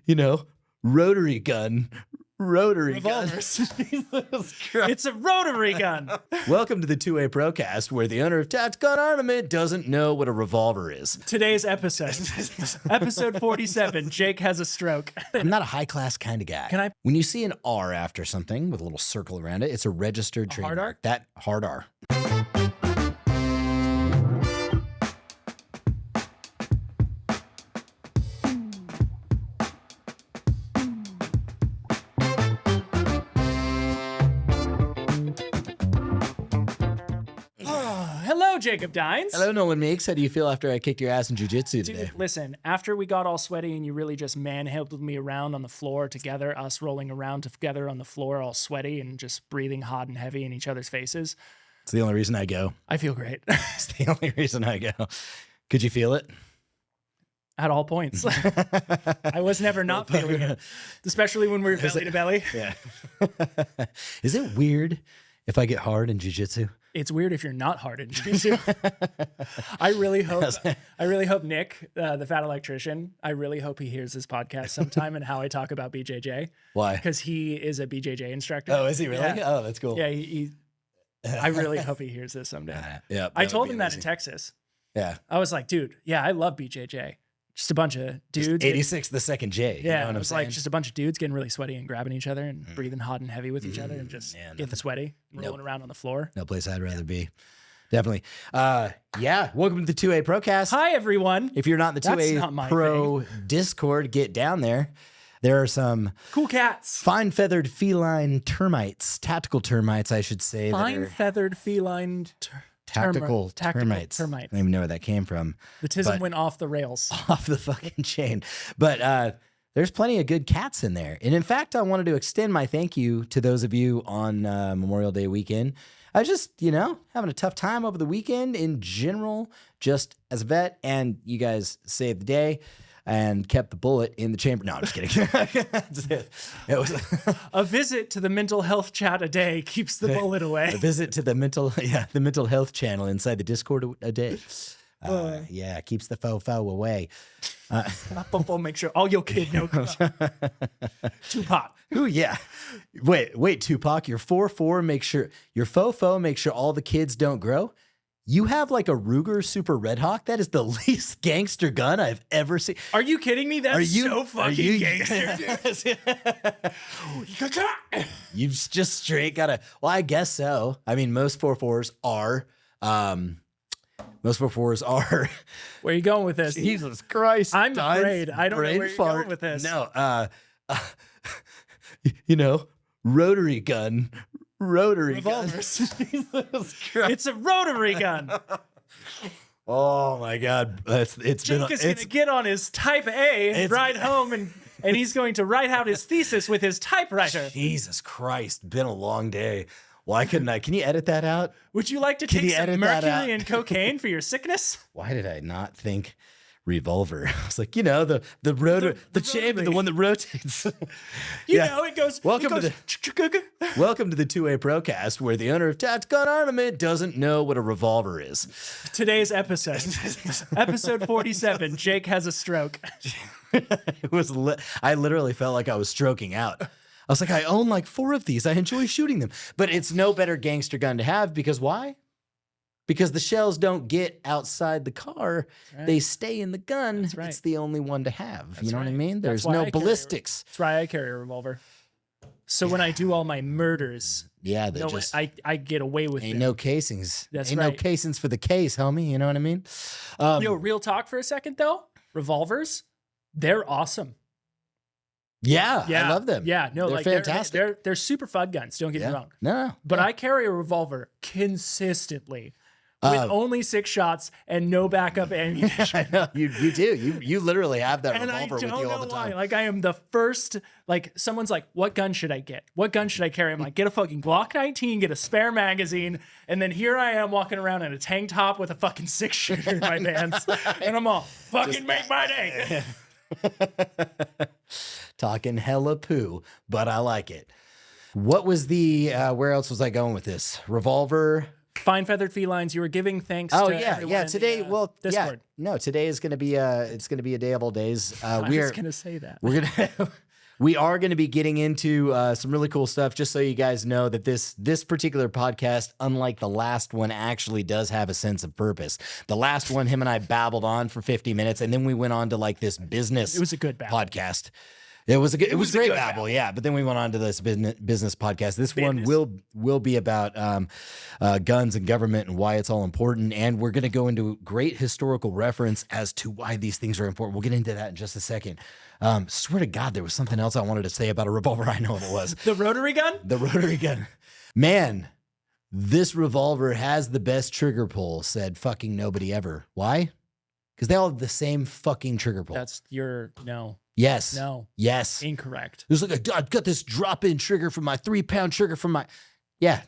you know, rotary gun. Rotary gun. It's a rotary gun. Welcome to the two-way ProCast, where the owner of Tacticon Armament doesn't know what a revolver is. Today's episode, episode 47, Jake has a stroke. I'm not a high-class kind of guy. Can I? When you see an R after something with a little circle around it, it's a registered trademark. hard R? That hard R. Hello, Jacob Dines. Hello, Nolan Meeks. How do you feel after I kicked your ass in jiu-jitsu today? Dude, listen, after we got all sweaty and you really just manhandled me around on the floor together, us rolling around together on the floor all sweaty and just breathing hot and heavy in each other's faces. It's the only reason I go. I feel great. It's the only reason I go. Could you feel it? At all points. I was never not feeling it, especially when we were belly to belly. Yeah. Is it weird if I get hard in jiu-jitsu? It's weird if you're not hard in jiu-jitsu. I really hope Nick, the fat electrician, I really hope he hears this podcast sometime and how I talk about BJJ. Why? Because he is a BJJ instructor. Oh, is he really? Yeah. Oh, that's cool. Yeah, I really hope he hears this someday. Yeah. I told him that in Texas. Yeah. I was like, dude, yeah, I love BJJ. Just a bunch of dudes. 86 the second J. Yeah, you know what it was I'm saying? like just a bunch of dudes getting really sweaty and grabbing each other and breathing hot and heavy with each other and just getting sweaty and rolling around on the floor. No place I'd rather be. Definitely. Yeah. Welcome to the 2A ProCast. Hi, everyone. If you're not in the 2A Pro Discord, get down there. There are some cool cats. Fine feathered feline termites, tactical termites, I should say. Fine feathered feline tactical termites. I don't even know where that came from. The tism went off the rails. Off the fucking chain. But there's plenty of good cats in there. And in fact, I wanted to extend my thank you to those of you on Memorial Day weekend. I was just, having a tough time over the weekend in general, just as a vet, and you guys saved the day and kept the bullet in the chamber. No, I'm just kidding. It was a visit to the mental health chat a day keeps the bullet away. A visit to the mental health channel inside the Discord a day. Yeah, keeps the faux away. Make sure all your kid know. Tupac. Ooh, yeah. Wait, Tupac, your 4-4, make sure your faux make sure all the kids don't grow. You have like a Ruger Super Red Hawk. That is the least gangster gun I've ever seen. Are you kidding me? That's so fucking gangster. You've just straight gotta. Well, I guess so. I mean, most 4-4s are. Most 4-4s are. Where are you going with this? Jesus Christ! I'm afraid. I don't know where you're going with this. No. Rotary gun. Rotary revolvers. It's a rotary gun. Oh my God! Jake is going to get on his Type A, ride home, and he's going to write out his thesis with his typewriter. Jesus Christ! Been a long day. Why couldn't I? Can you edit that out? Would you like to take some mercury and cocaine for your sickness? Why did I not think revolver? I was like, the champion, the one that rotates. It goes. Welcome to the 2A ProCast, where the owner of Tacticon Armament doesn't know what a revolver is. Today's episode, episode 47, Jake has a stroke. I literally felt like I was stroking out. I was like, I own like 4 of these. I enjoy shooting them. But it's no better gangster gun to have because why? Because the shells don't get outside the car. Right. They stay in the gun. That's right. It's the only one to have. That's you know what I mean? There's no ballistics. That's why I carry a revolver. So when I do all my murders, I get away with it. Ain't no casings. That's ain't right. No casings for the case, homie. You know what I mean? Real talk for a second, though. Revolvers, they're awesome. Yeah, I love them. Yeah, no, they're fantastic. They're super fun guns. Don't get me wrong. No, but I carry a revolver consistently with only 6 shots and no backup ammunition. I know, you do. You literally have that revolver with you all the time. I don't know why. Like I am the first. Like someone's like, "What gun should I get? What gun should I carry?" I'm like, "Get a fucking Glock 19, get a spare magazine," and then here I am walking around in a tank top with a fucking 6-shooter in my pants, and I'm all fucking make my day. Talking hella poo, but I like it. What was the, where else was I going with this? Revolver, Fine Feathered Felines, you were giving thanks Oh to yeah, everyone yeah. in Today, the, well, yeah. Discord. No, today is gonna be it's gonna be a day of all days. I was going to say that. We're gonna we are gonna be getting into some really cool stuff. Just so you guys know that this particular podcast, unlike the last one, actually does have a sense of purpose. The last one, him and I babbled on for 50 minutes, and then we went on to like this business. It was a good babble. Podcast. It was a great good babble, yeah. But then we went on to this business podcast. This one will be about guns and government and why it's all important, and we're going to go into great historical reference as to why these things are important. We'll get into that in just a second. Swear to God, there was something else I wanted to say about a revolver. I know what it was. The rotary gun? The rotary gun. Man, this revolver has the best trigger pull, said fucking nobody ever. Why? Because they all have the same fucking trigger pull. That's your no. Yes. No. Yes. Incorrect. There's like I've got this drop-in trigger from my 3-pound trigger from my. Yeah.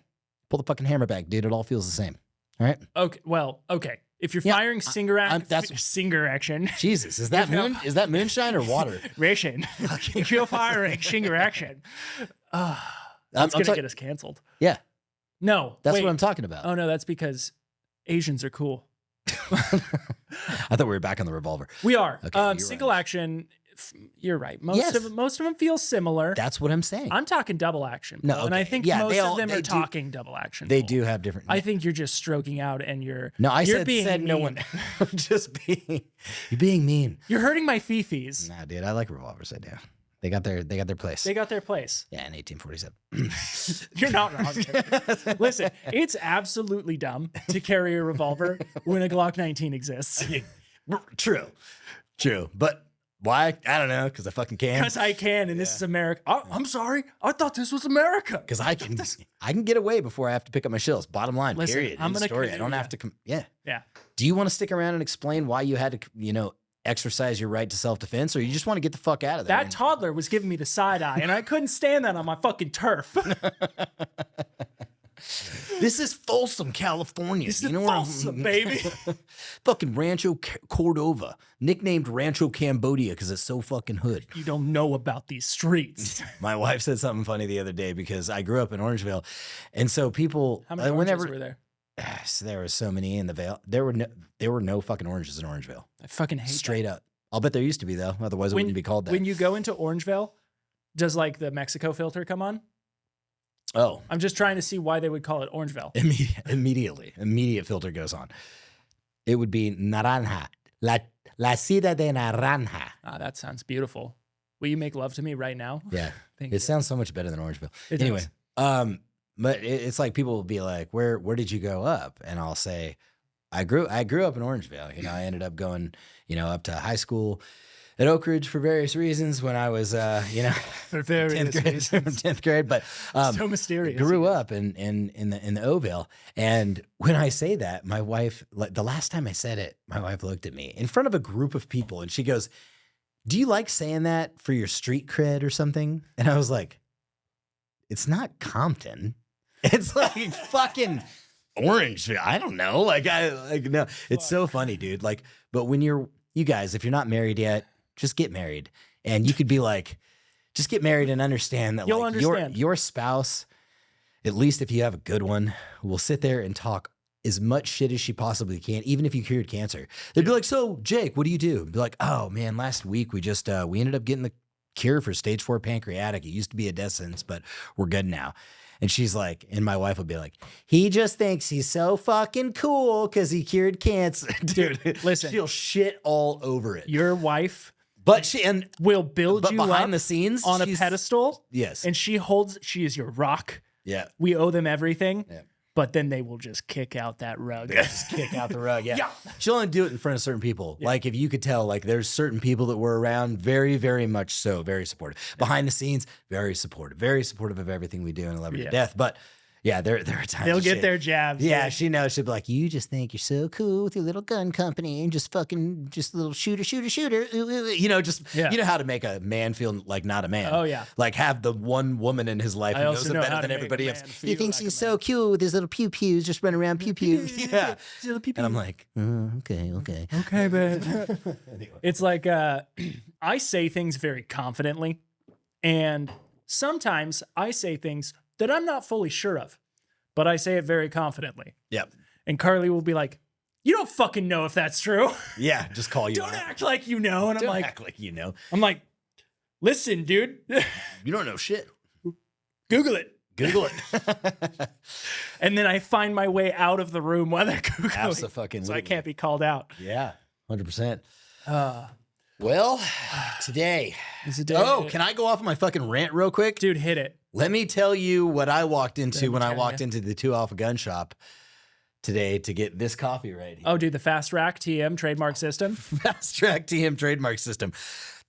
Pull the fucking hammer back, dude. It all feels the same. All right. Okay. Well, okay. If you're firing singer action. Jesus, is that moonshine or water? Ration. If you're firing singer action, that's going to get us canceled. Yeah. No. That's what I'm talking about. Oh, no. That's because Asians are cool. I thought we were back on the revolver. We are. Okay, single action. You're right. Most Yes. of them feel similar. That's what I'm saying. I'm talking double action. No, and I okay. think Yeah, most of them they are do- talking double action. They do have different. I think you're just stroking out and you're No, I you're being said no mean. one. Just being. You're being mean. You're hurting my fifis. Nah, dude. I like revolvers. I do. They got their place. They got their place. Yeah, in 1847. You're not wrong. Listen, it's absolutely dumb to carry a revolver when a Glock 19 exists. True. But why? I don't know. Because I fucking can. Because I can, and this is America. Oh, I'm sorry. I thought this was America. Because I can get away before I have to pick up my shells. Bottom line, Listen, period. I'm End gonna story. I canoe don't ya. have to. Yeah. Yeah. Do you want to stick around and explain why you had to, exercise your right to self-defense, or you just want to get the fuck out of there? That toddler was giving me the side eye, and I couldn't stand that on my fucking turf. This is Folsom, California. This you is know Folsom, baby. Fucking Rancho Cordova, nicknamed Rancho Cambodia because it's so fucking hood. You don't know about these streets. My wife said something funny the other day because I grew up in Orangeville, and so people, How many oranges were there? So there were so many in the Vale. There were no fucking oranges in Orangeville. I fucking hate Straight up. I'll bet there used to be though. Otherwise, it wouldn't be called that. When you go into Orangeville, does like the Mexico filter come on? Oh, I'm just trying to see why they would call it Orangeville. Immediate filter goes on. It would be naranja. La ciudad de naranja. Ah, that sounds beautiful. Will you make love to me right now? Yeah, Thank it you. sounds so much better than Orangeville. It Anyway, does. but it's like people will be like, "Where did you grow up?" And I'll say, "I grew up in Orangeville." I ended up going, up to high school at Oak Ridge for various reasons when I was, For various 10th grade. But so mysterious. grew up in the Ovale. And when I say that, my wife, like the last time I said it, my wife looked at me in front of a group of people and she goes, "Do you like saying that for your street cred or something?" And I was like, "It's not Compton. It's like fucking Orange. I don't know. No, it's so funny, dude. Like, but when you guys, if you're not married yet, just get married. And you could be like, just get married and understand that You'll like understand. your spouse, at least if you have a good one, will sit there and talk as much shit as she possibly can, even if you cured cancer. They'd be like, "So, Jake, what do you do?" Be like, "Oh man, last week we just we ended up getting the cure for stage 4 pancreatic. It used to be a death sentence, but we're good now." And she's like, and my wife will be like, "He just thinks he's so fucking cool because he cured cancer." Dude, listen. she'll shit all over it. Your wife But will build but you behind up the scenes on a she's- pedestal. Yes. And she is your rock. Yeah. We owe them everything. Yeah. But then they will just kick out that rug. Just kick out the rug. Yeah. Yeah. She'll only do it in front of certain people. Like if you could tell, like there's certain people that were around very, very much so, very supportive. Behind the scenes, very supportive of everything we do and love her to death. But yeah, there are times They'll that get she- their jabs. Yeah, dude. she knows. She'll be like, "You just think you're so cool with your little gun company and just fucking just a little shooter. Ooh, ooh, ooh." You know how to make a man feel like not a man. Oh, yeah. Like have the one woman in his life I who also knows it know better how than to make everybody a else. man He feel thinks like he's a so cute with his little pew-pews, just running around pew-pews. Yeah. And I'm like, okay. Okay, man. It's like I say things very confidently, and sometimes I say things that I'm not fully sure of. but I say it very confidently. Yep. And Carly will be like, you don't fucking know if that's true. Yeah, just call you Don't out. act like you know. And Don't I'm act like you know. listen, dude. You don't know shit. Google it. Google it. And then I find my way out of the room while they're Googling. Abso-fucking-lutely. So I can't be called out. Yeah, 100%. Well, today. Is it Oh, can I go off on my fucking rant real quick? Dude, hit it. Let me tell you what I walked into when I tell walked ya. into the 2 Alpha gun shop today to get this coffee right here. Oh, dude, the Fast Rack TM trademark system. Fast Track TM trademark system.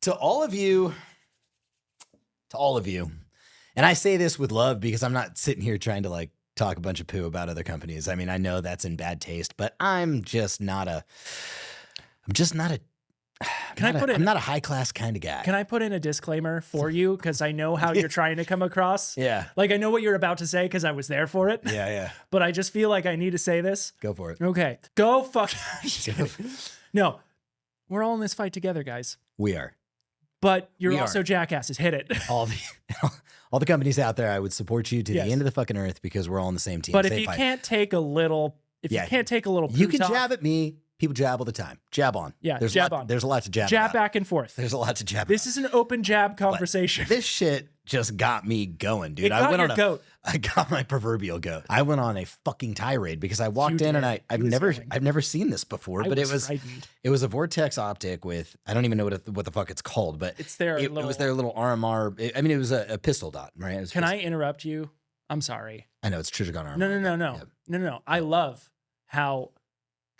To all of you, and I say this with love because I'm not sitting here trying to like talk a bunch of poo about other companies. I mean, I know that's in bad taste, but I'm not a high class kind of guy. Can I put in a disclaimer for you? Because I know how you're trying to come across. Yeah. Like, I know what you're about to say because I was there for it. Yeah. But I just feel like I need to say this. Go for it. Okay. Go fuck. No. We're all in this fight together, guys. We are. But you're We also are. jackasses. Hit it. All the companies out there, I would support you to Yes. the end of the fucking earth because we're all on the same team. But Same if you fight. can't take a little, Yeah. you can't take a little, You can poo talk, jab at me. People jab all the time. Jab on. Yeah, There's jab a lot, on. There's a lot to jab jab about. back and forth. There's a lot to jab This is an open jab conversation. This shit just got me going, dude. It got your goat. I got my proverbial goat. I went on a fucking tirade because I walked You in and did. I've He was never yelling. seen this before, I but was frightened. it was a Vortex optic with, I don't even know what the fuck it's called, but It's their it was their little RMR. It was a pistol dot, right? It was Can I interrupt you? I'm sorry. I know it's Tacticon RMR. No. Yeah. No. I love how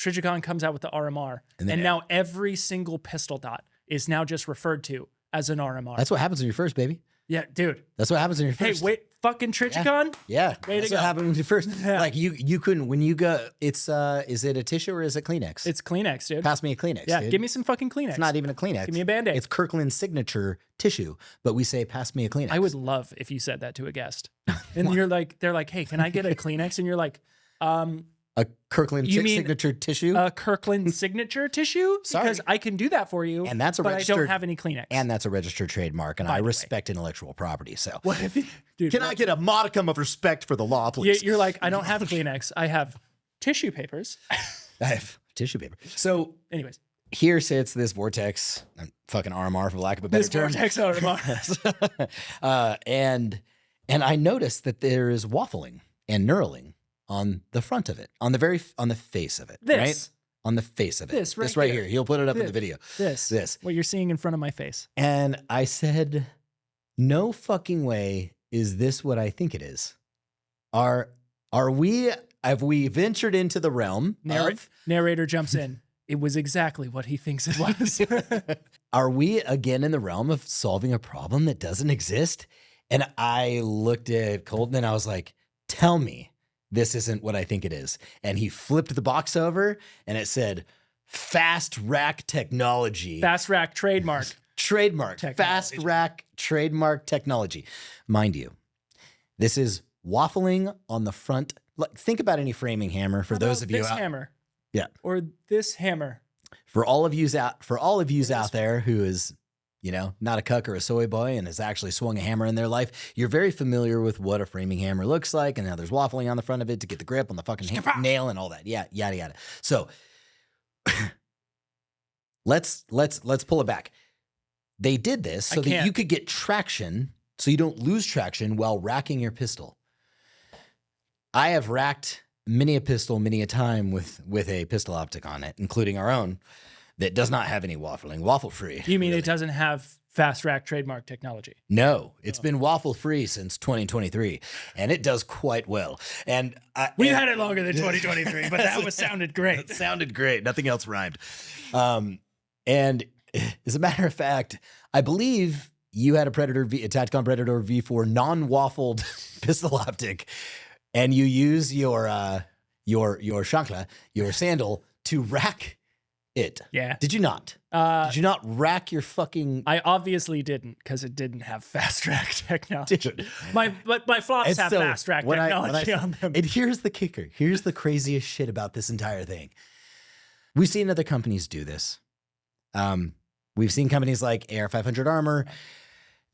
Tacticon comes out with the RMR, And and then- now every single pistol dot is now just referred to as an RMR. That's what happens when you're first, baby. Yeah, dude. That's what happens when you're Hey, first. wait, fucking Tacticon? Yeah, Way to that's what go. happened when you first. Yeah. Like you couldn't when you go. It's is it a tissue or is it Kleenex? It's Kleenex, dude. Pass me a Kleenex. Yeah, dude. give me some fucking Kleenex. It's not even a Kleenex. Give me a Band-Aid. It's Kirkland's signature tissue, but we say pass me a Kleenex. I would love if you said that to a guest. And you're like, they're like, hey, can I get a Kleenex? And you're like, a Kirkland You mean signature tissue, a Kirkland signature tissue? Sorry. Because I can do that for you. And that's a but I registered- don't have any Kleenex. and that's a registered trademark, and By I the way. respect intellectual property. So what if you, dude? can I get a modicum of respect for the law, please? You're like, I don't have Kleenex. I have tissue papers. I have tissue paper. So Anyways, here sits this Vortex, fucking RMR for lack of a better this term. Vortex RMR. and I noticed that there is waffling and knurling on the front of it, on the face of it, This. right? On the face of it. This right right here. here. He'll put it up in the This. video. This. What you're seeing in front of my face. And I said, no fucking way is this what I think it is. Have we ventured into the realm of, Narrator jumps in. It was exactly what he thinks it was. are we again in the realm of solving a problem that doesn't exist? And I looked at Colton and I was like, tell me this isn't what I think it is. And he flipped the box over and it said, Fast Rack Technology. Fast Rack trademark. Trademark. Technology. Fast Rack Trademark Technology. Mind you, this is waffling on the front. Like, think about any framing hammer for How those about of you this out. hammer. Yeah. Or this hammer. For all of yous out this there who is, not a cuck or a soy boy and has actually swung a hammer in their life, you're very familiar with what a framing hammer looks like and how there's waffling on the front of it to get the grip on the fucking nail and all that. Yeah, yada yada. So let's pull it back. They did this so that you could get traction, so you don't lose traction while racking your pistol. I have racked many a pistol many a time with a pistol optic on it, including our own, that does not have any waffling, waffle free. You mean really. it doesn't have Fast Rack trademark technology? No, it's been waffle free since 2023, and it does quite well. And We've had it longer than 2023, but that sounded great. It sounded great. Nothing else rhymed. And as a matter of fact, I believe you had a Tacticon Predator V4 non-waffled pistol optic, and you use your chancla, your sandal, to rack it. Yeah. Did you not? Did you not rack your fucking? I obviously didn't because it didn't have Fast Rack technology. Did you? My flops And have so, Fast Rack when technology on them. And here's the kicker. Here's the craziest shit about this entire thing. We've seen other companies do this. We've seen companies like AR500 Armor.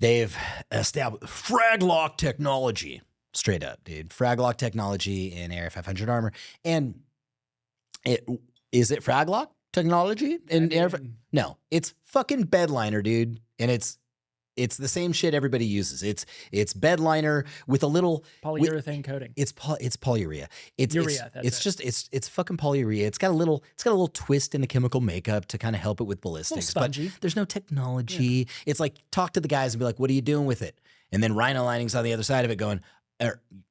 They've established frag lock technology. straight up, dude. Fraglock technology in AR-500 armor. And is it Fraglock technology in AR? No, it's fucking bed liner, dude. And it's the same shit everybody uses. It's bed liner with a little polyurethane coating. It's polyurea. Urea. It's fucking polyurea. It's got a little twist in the chemical makeup to kind of help it with ballistics. But there's no technology. Yeah. It's like, talk to the guys and be like, what are you doing with it? And then Rhino Lining's on the other side of it going,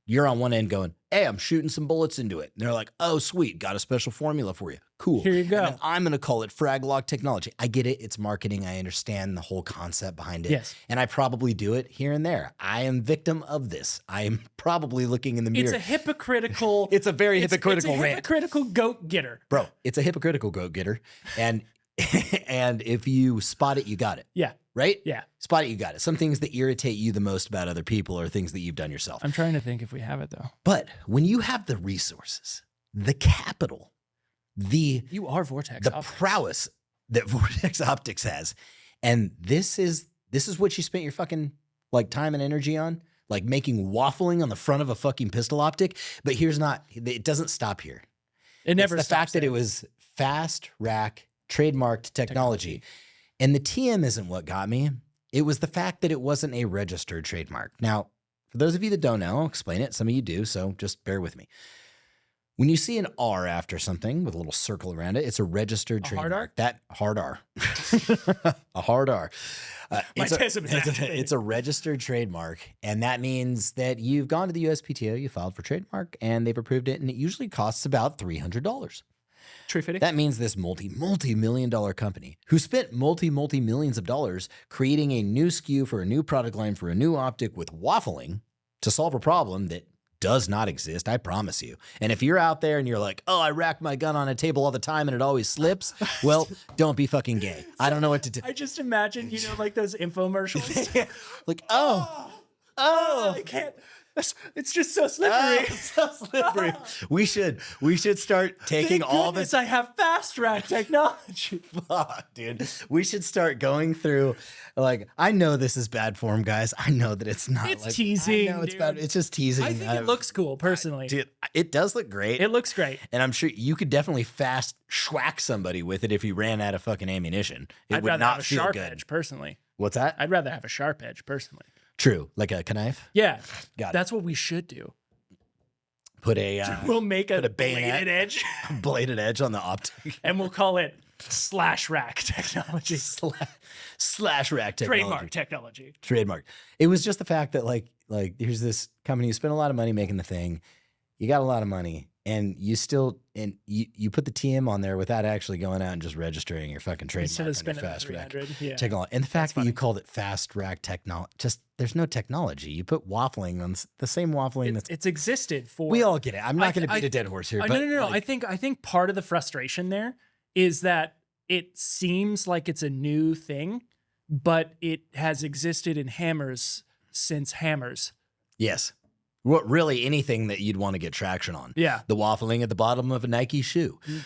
you're on one end going, hey, I'm shooting some bullets into it. And they're like, oh, sweet. Got a special formula for you. Cool. Here you go. And then I'm going to call it Fraglock technology. I get it. It's marketing. I understand the whole concept behind it. Yes. And I probably do it here and there. I am victim of this. I am probably looking in the mirror. It's a hypocritical. It's a very hypocritical rant. It's a hypocritical goat getter. Bro, it's a hypocritical goat getter. And if you spot it, you got it. Yeah. Right? Yeah. Spot it, you got it. Some things that irritate you the most about other people are things that you've done yourself. I'm trying to think if we have it, though. But when you have the resources, the capital, you are Vortex Optics. Prowess that Vortex Optics has, and this is what you spent your fucking like time and energy on, like making waffling on the front of a fucking pistol optic. But it doesn't stop here. It never stops. The fact that it was fast rack trademarked technology. And the TM isn't what got me. It was the fact that it wasn't a registered trademark. Now, for those of you that don't know, I'll explain it. Some of you do, so just bear with me. When you see an R after something with a little circle around it, it's a registered trademark. Hard R. A hard R. It's a registered trademark, and that means that you've gone to the USPTO, you filed for trademark, and they've approved it, and it usually costs about $300. True fitting. That means this multi-million-dollar company who spent multi-millions of dollars creating a new SKU for a new product line for a new optic with waffling to solve a problem that does not exist, I promise you. And if you're out there and you're like, oh, I rack my gun on a table all the time and it always slips, well, don't be fucking gay. I don't know what to do. I just imagine, like those infomercials. Like, I can't. It's just so slippery. So slippery. We should start taking all this. I have fast rack technology. Fuck, dude. We should start going through. Like, I know this is bad form, guys. I know that it's not. It's teasing. I know it's bad. It's just teasing. I think it looks cool, personally. Dude, it does look great. It looks great. And I'm sure you could definitely fast schwack somebody with it if you ran out of fucking ammunition. It would not feel good. I'd rather have a sharp edge, personally. What's that? I'd rather have a sharp edge, personally. True, like a knife. Yeah, got it. That's what we should do. We'll make a bladed edge, bladed edge on the optic, and we'll call it slash rack technology. Slash rack technology. Trademark. It was just the fact that like here's this company who spent a lot of money making the thing. You got a lot of money, and you put the TM on there without actually going out and just registering your fucking trademark. Instead of spending fast rack technology. And the fact that you called it fast rack technology, just there's no technology. You put waffling on the same waffling. It's existed for. We all get it. I'm not going to beat a dead horse here. No. Like, I think part of the frustration there is that it seems like it's a new thing, but it has existed in hammers since hammers. Yes. What really anything that you'd want to get traction on. Yeah. The waffling at the bottom of a Nike shoe. Mm-hmm.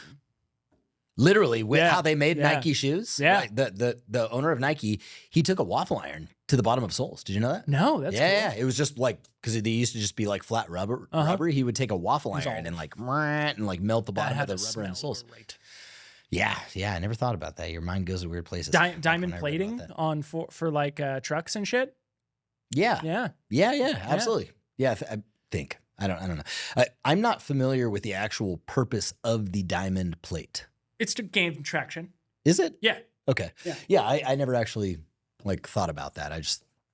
Literally, with how they made Nike shoes. Yeah. Right? The owner of Nike, he took a waffle iron to the bottom of soles. Did you know that? No, that's cool. Yeah. It was just like, because they used to just be like flat rubber. He would take a waffle iron and like melt the bottom of the rubber and soles. Right. Yeah. I never thought about that. Your mind goes to weird places. Diamond plating on for like trucks and shit. Yeah. Absolutely. Yeah, I think. I don't know. I'm not familiar with the actual purpose of the diamond plate. It's to gain traction. Is it? Yeah. Okay. Yeah. I never actually thought about that.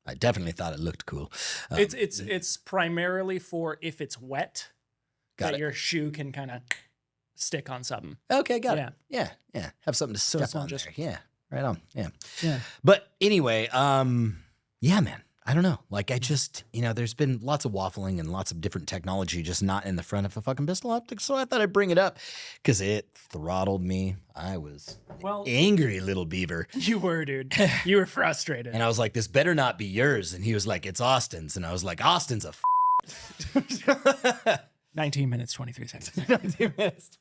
I definitely thought it looked cool. It's primarily for if it's wet, your shoe can kind of stick on something. Okay, got it. Yeah. Have something to step on there. Yeah. Right on. Yeah. But anyway, yeah, man. I don't know. Like, I just, there's been lots of waffling and lots of different technology just not in the front of a fucking pistol optic. So I thought I'd bring it up because it throttled me. I was angry little beaver. You were, dude. You were frustrated. And I was like, this better not be yours. And he was like, it's Austin's. And I was like, Austin's a 19 minutes, 23 seconds. 19 minutes.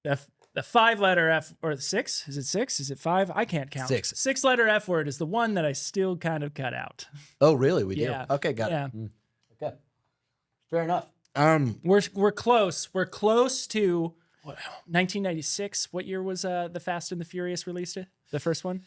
The 5-letter F, or 6? Is it 6? Is it 5? I can't count. 6. 6-letter F word is the one that I still kind of cut out. Oh, really? We do? Yeah. Okay, got it. Okay. Fair enough. We're close. We're close to 1996. What year was the Fast and the Furious released? The first one,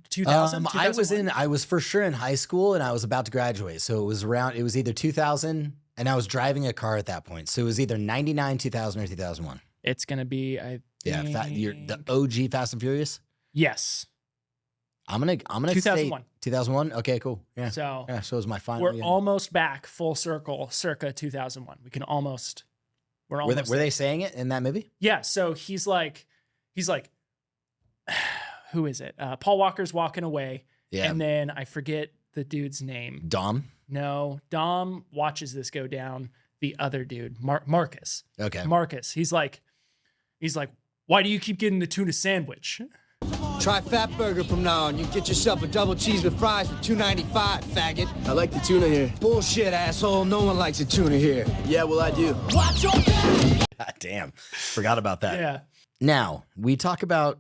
2000. I was for sure in high school and I was about to graduate. So it was either 2000 and I was driving a car at that point. So it was either 99, 2000 or 2001. It's gonna be The OG Fast and Furious. Yes. I'm gonna 2001. say 2001. Okay, cool. Yeah. So it was my final. we're almost back full circle, circa 2001. We can almost. We're almost. Were they saying it in that movie? Yeah. So he's like, who is it? Paul Walker's walking away. Yeah. And then I forget the dude's name. Dom. No, Dom watches this go down. The other dude, Marcus. Okay. Marcus. He's like, why do you keep getting the tuna sandwich? Try Fat Burger from now on. You get yourself a double cheese with fries for $2.95, faggot. I like the tuna here. Bullshit, asshole. No one likes a tuna here. Yeah, well, I do. Watch your back! God damn. Forgot about that. Yeah. Now, we talk about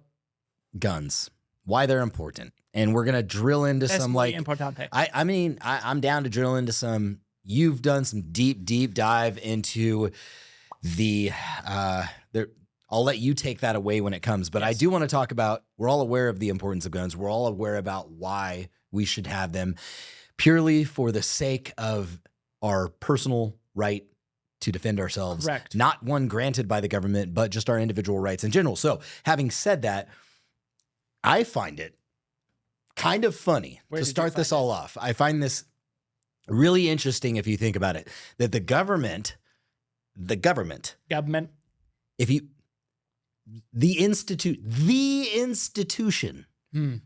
guns, why they're important. And we're going to drill into some like importante. I mean, I'm down to drill into some. You've done some deep dive into the I'll let you take that away when it comes. But yes. I do want to talk about, we're all aware of the importance of guns. We're all aware about why we should have them purely for the sake of our personal right to defend ourselves. Correct. Not one granted by the government, but just our individual rights in general. So having said that, I find it kind of funny to start this all off. I find this really interesting if you think about it, that the government, if you, the institution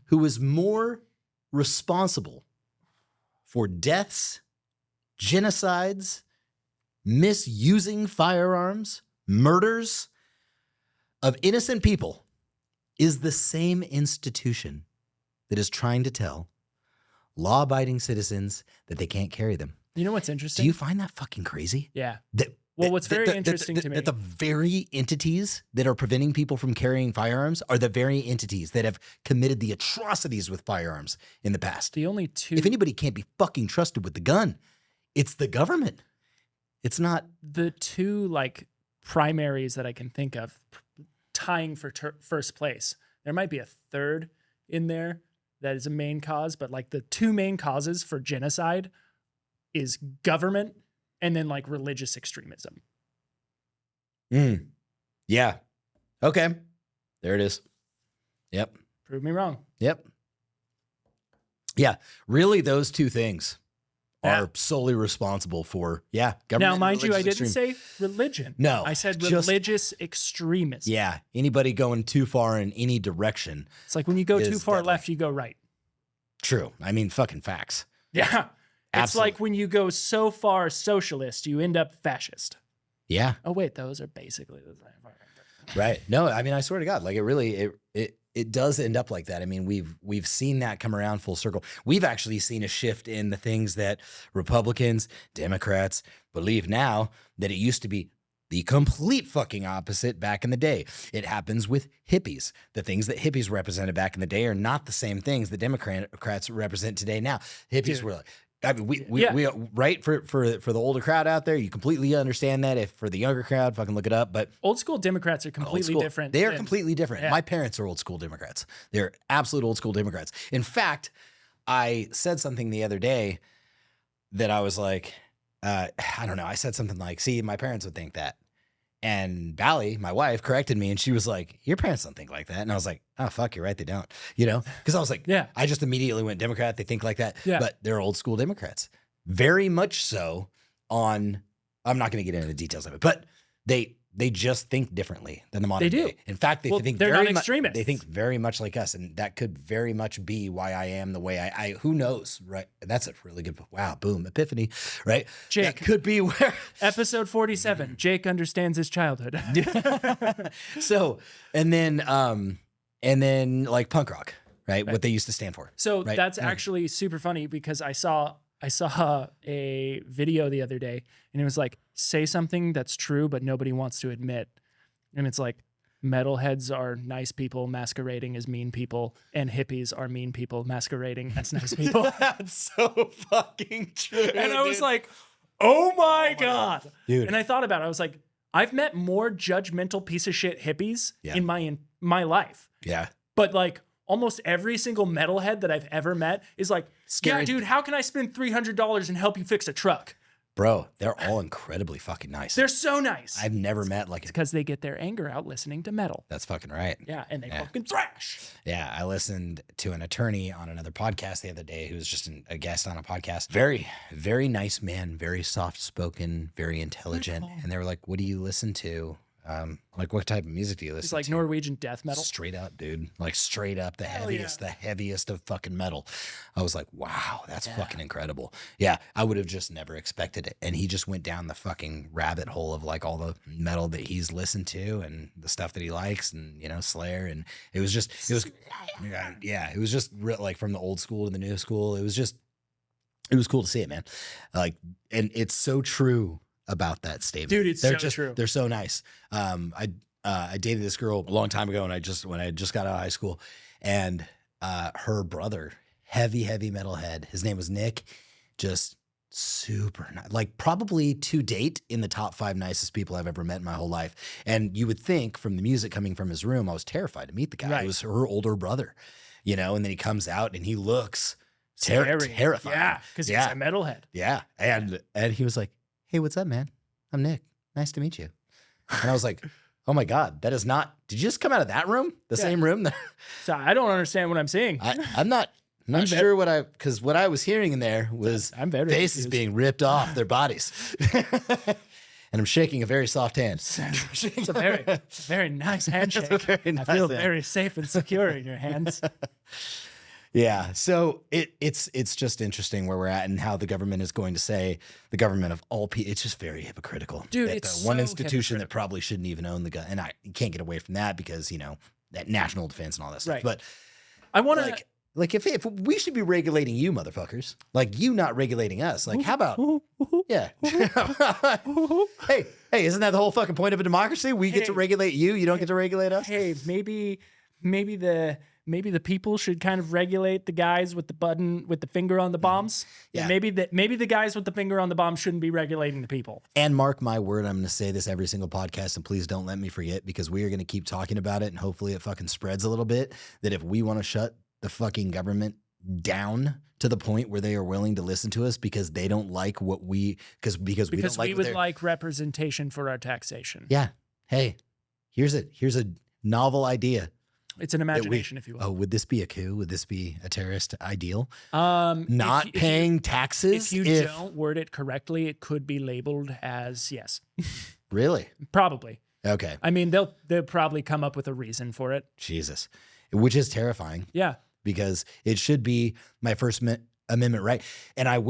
who is more responsible for deaths, genocides, misusing firearms, murders of innocent people is the same institution that is trying to tell law-abiding citizens that they can't carry them. You know what's interesting? Do you find that fucking crazy? Yeah. What's very interesting to me that the very entities that are preventing people from carrying firearms are the very entities that have committed the atrocities with firearms in the past. The only two. If anybody can't be fucking trusted with the gun, it's the government. It's not. The two like primaries that I can think of tying for first place. There might be a third in there that is a main cause, but like the two main causes for genocide is government and then like religious extremism. Yeah. Okay. There it is. Yep. Prove me wrong. Yep. Yeah. Really, those two things are solely responsible for, government. Now, mind you, I didn't say religion. No. I said religious extremism. Yeah. Anybody going too far in any direction. It's like when you go too far deadly. left, you go right. True. I mean, fucking facts. Yeah. It's Absolutely. like when you go so far socialist, you end up fascist. Yeah. Oh, wait, those are basically the same. Right. No, I mean, I swear to God, like it does end up like that. I mean, we've seen that come around full circle. We've actually seen a shift in the things that Republicans, Democrats believe now that it used to be the complete fucking opposite back in the day. It happens with hippies. The things that hippies represented back in the day are not the same things that Democrats represent today now. Hippies were like, I mean, we right for the older crowd out there, you completely understand that. If for the younger crowd, fucking look it up. But old school Democrats are completely different. They are completely different. Yeah. My parents are old school Democrats. They're absolute old school Democrats. In fact, I said something the other day that I was like, I don't know. I said something like, "See, my parents would think that." And Bally, my wife, corrected me and she was like, "Your parents don't think like that." And I was like, "Oh, fuck, you're right. They don't." You know? Because I was like, I just immediately went Democrat. They think like that. Yeah. But they're old school Democrats. Very much so on, I'm not going to get into the details of it, but they just think differently than the modern day. In fact, they think they're very not extremists. They think very much like us. And that could very much be why I am the way I who knows, right? That's a really good, wow, boom, epiphany, right? Jake. That could be where. Episode 47, Jake understands his childhood. So, and then like punk rock, right? What they used to stand for. So right? that's actually super funny because I saw a video the other day and it was like, say something that's true, but nobody wants to admit. And it's like, metalheads are nice people masquerading as mean people, and hippies are mean people masquerading as nice people. That's so fucking true. And I was like, oh my God. Dude. And I thought about it. I was like, I've met more judgmental piece of shit hippies Yeah. in my life. Yeah. But like almost every single metalhead that I've ever met is like, Scary. yeah, dude, how can I spend $300 and help you fix a truck? Bro, they're all incredibly fucking nice. They're so nice. I've never met like a... Because they get their anger out listening to metal. That's fucking right. Yeah, and they Yeah. fucking thrash. Yeah, I listened to an attorney on another podcast the other day who was just a guest on a podcast. Very, very nice man, very soft-spoken, very intelligent. And they were like, what do you listen to? Like, what type of music do you listen It's like to? Norwegian death metal. Straight up, dude. Like, straight up, the Hell heaviest, yeah. the heaviest of fucking metal. I was like, wow, that's fucking incredible. Yeah, I would have just never expected it. And he just went down the fucking rabbit hole of like all the metal that he's listened to and the stuff that he likes and, you know, Slayer. And it was just like from the old school to the new school. It was cool to see it, man. Like, and it's so true about that statement. Dude, it's they're so true. They're so nice. I dated this girl a long time ago, and when I just got out of high school, and her brother, heavy metalhead. His name was Nick. Just super nice, like probably to date in the top 5 nicest people I've ever met in my whole life. And you would think from the music coming from his room, I was terrified to meet the guy. Right. It was her older brother, you know. And then he comes out and he looks Scary. terrifying. Yeah, because he's a metalhead. Yeah. And he was like, hey, what's up, man? I'm Nick. Nice to meet you. And I was like, oh my God, that is not, did you just come out of that room? The same room? So I don't understand what I'm seeing. I'm not sure because what I was hearing in there was I'm very faces confused. being ripped off their bodies. And I'm shaking a very soft hand. It's a very nice handshake. very nice I feel hand. very safe and secure in your hands. Yeah. So it's just interesting where we're at and how the government is going to say the government of all people. It's just very hypocritical. Dude, that it's the one so institution that probably shouldn't even own the gun. And you can't get away from that because, you know, that national defense and all that stuff. Right. But I want to like if we should be regulating you motherfuckers, like you not regulating us. Like how about, yeah. Hey, isn't that the whole fucking point of a democracy? We get to regulate you. You don't get to regulate us. Hey, maybe the people should kind of regulate the guys with the finger on the bombs. Yeah. And maybe the guys with the finger on the bomb shouldn't be regulating the people. And mark my word, I'm going to say this every single podcast, and please don't let me forget because we are going to keep talking about it, and hopefully it fucking spreads a little bit. That if we want to shut the fucking government down to the point where they are willing to listen to us because they don't like what because we don't like we would like representation for our taxation. Yeah. Hey, here's a novel idea. It's an imagination, if you will. Oh, would this be a coup? Would this be a terrorist ideal? Not Paying taxes? If you don't word it correctly, it could be labeled as yes. Really? Probably. Okay. I mean, they'll probably come up with a reason for it. Jesus. Which is terrifying. Yeah. Because it should be my First Amendment right. And I'm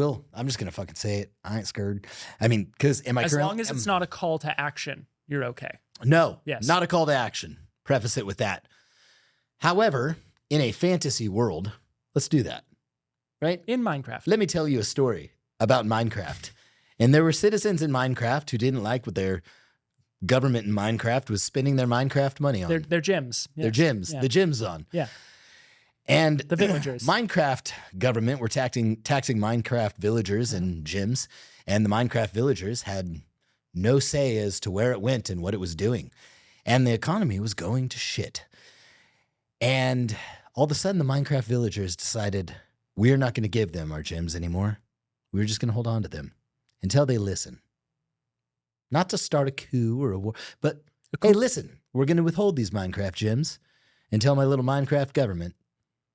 just going to fucking say it. I ain't scared. I mean, because as long as it's not a call to action, you're okay. No. Yes. Not a call to action. Preface it with that. However, in a fantasy world, let's do that. Right? In Minecraft. Let me tell you a story about Minecraft. And there were citizens in Minecraft who didn't like what their government in Minecraft was spending their Minecraft money on. Their gyms. Yeah. Their gyms. Yeah. The gym zone. Yeah. And the villagers. Minecraft government were taxing Minecraft villagers and gyms. And the Minecraft villagers had no say as to where it went and what it was doing. And the economy was going to shit. And all of a sudden, the Minecraft villagers decided, we're not going to give them our gyms anymore. We're just going to hold on to them until they listen. Not to start a coup or a war, but hey, listen, we're going to withhold these Minecraft gyms until my little Minecraft government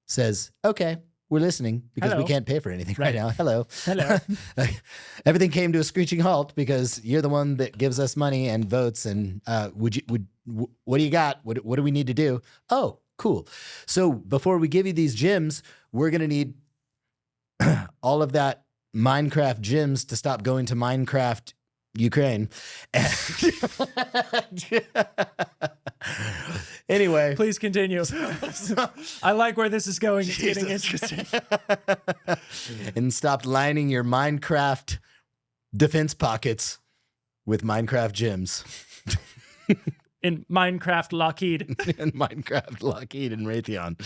says, okay, we're listening because we can't pay for anything right now. Hello. Everything came to a screeching halt because you're the one that gives us money and votes. And what do you got? What do we need to do? Oh, cool. So before we give you these gyms, we're going to need all of that Minecraft gyms to stop going to Minecraft Ukraine. Anyway. Please continue. I like where this is going. It's getting interesting. And stop lining your Minecraft defense pockets with Minecraft gyms. In Minecraft Lockheed. In Minecraft Lockheed and Raytheon.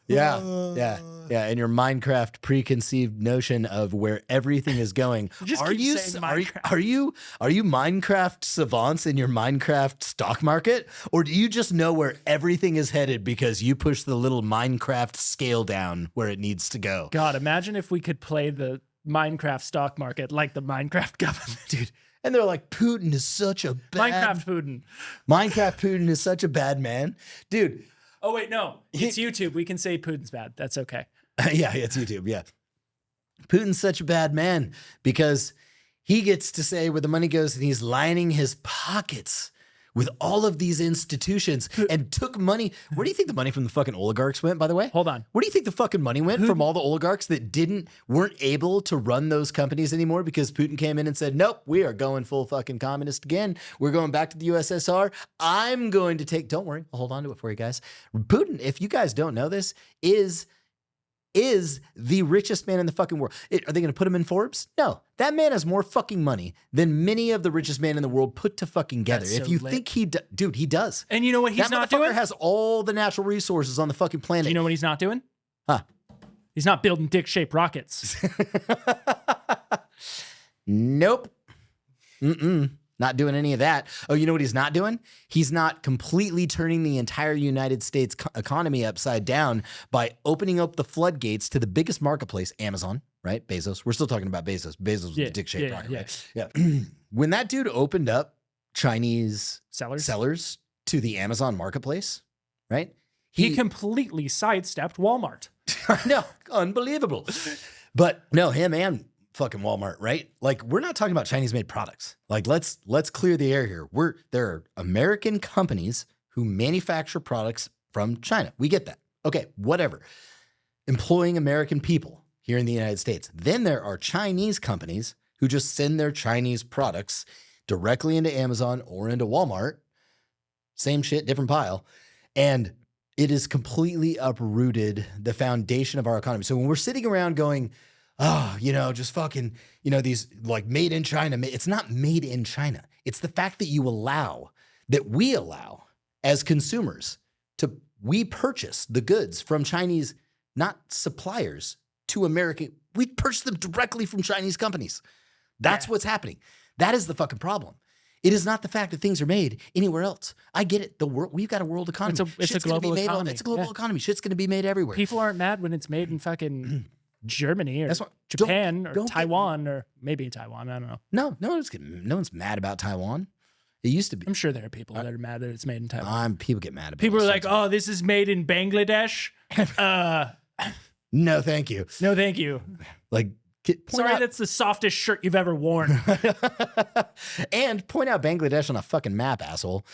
Yeah. And your Minecraft preconceived notion of where everything is going. Just Are keep you saying are, Minecraft. are you Minecraft savants in your Minecraft stock market, or do you just know where everything is headed because you push the little Minecraft scale down where it needs to go? God, imagine if we could play the Minecraft stock market like the Minecraft government. Dude. And they're like, Putin is such a bad Minecraft Putin is such a bad man. Dude. Oh, wait, no. It's YouTube. We can say Putin's bad. That's okay. Yeah, it's YouTube. Yeah. Putin's such a bad man because he gets to say where the money goes, and he's lining his pockets with all of these institutions and took money. Where do you think the money from the fucking oligarchs went, by the way? Hold on. Where do you think the fucking money went from all the oligarchs that weren't able to run those companies anymore because Putin came in and said, nope, we are going full fucking communist again. We're going back to the USSR. I'm going to don't worry, I'll hold on to it for you guys. Putin, if you guys don't know this, is the richest man in the fucking world. Are they going to put him in Forbes? No. That man has more fucking money than many of the richest men in the world put to fucking together. That's so if you lit. think dude, he does. And you know what he's not That motherfucker doing? has all the natural resources on the fucking planet. Do you know what he's not doing? Huh. He's not building dick-shaped rockets. Nope. Not doing any of that. Oh, you know what he's not doing? He's not completely turning the entire United States economy upside down by opening up the floodgates to the biggest marketplace, Amazon, right? Bezos. We're still talking about Bezos. Bezos was the dick-shaped rocket, right? Yeah. When that dude opened up Chinese sellers to the Amazon marketplace, right? He completely sidestepped Walmart. No, unbelievable. But no, him and fucking Walmart, right? Like, we're not talking about Chinese-made products. Like, let's clear the air here. There are American companies who manufacture products from China. We get that. Okay, whatever. Employing American people here in the United States. Then there are Chinese companies who just send their Chinese products directly into Amazon or into Walmart. Same shit, different pile. And it has completely uprooted the foundation of our economy. So when we're sitting around going, oh, just fucking, these like made in China. It's not made in China. It's the fact that we allow as consumers we purchase the goods from Chinese, not suppliers to American. We purchase them directly from Chinese companies. That's what's happening. That is the fucking problem. It is not the fact that things are made anywhere else. I get it. We've got a world economy. It's a global economy. It's a global economy. Shit's going to be made everywhere. People aren't mad when it's made in fucking Germany or That's what, Japan or Taiwan or maybe Taiwan. I don't know. No one's mad about Taiwan. It used to be. I'm sure there are people that are mad that it's made in Taiwan. People get mad about it. People are like, oh, this is made in Bangladesh. No, thank you. No, thank you. Like, sorry, that's the softest shirt you've ever worn. And point out Bangladesh on a fucking map, asshole.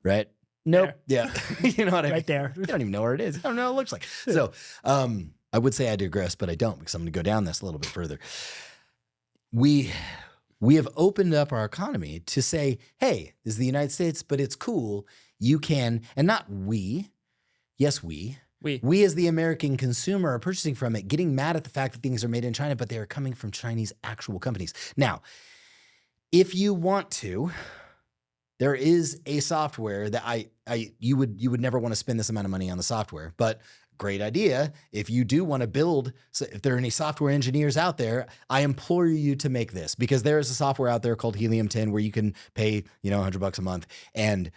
Right? Nope. There. Yeah. You know what I mean? Right there. You don't even know where it is. I don't know what it looks like. So, I would say I digress, but I don't because I'm going to go down this a little bit further. We have opened up our economy to say, hey, this is the United States, but it's cool. You can, and not we. Yes, we as the American consumer are purchasing from it, getting mad at the fact that things are made in China, but they are coming from Chinese actual companies. Now, if you want to, there is a software that you would never want to spend this amount of money on the software, but great idea. If you do want to build, so if there are any software engineers out there, I implore you to make this, because there is a software out there called Helium 10 where you can pay, $100 a month and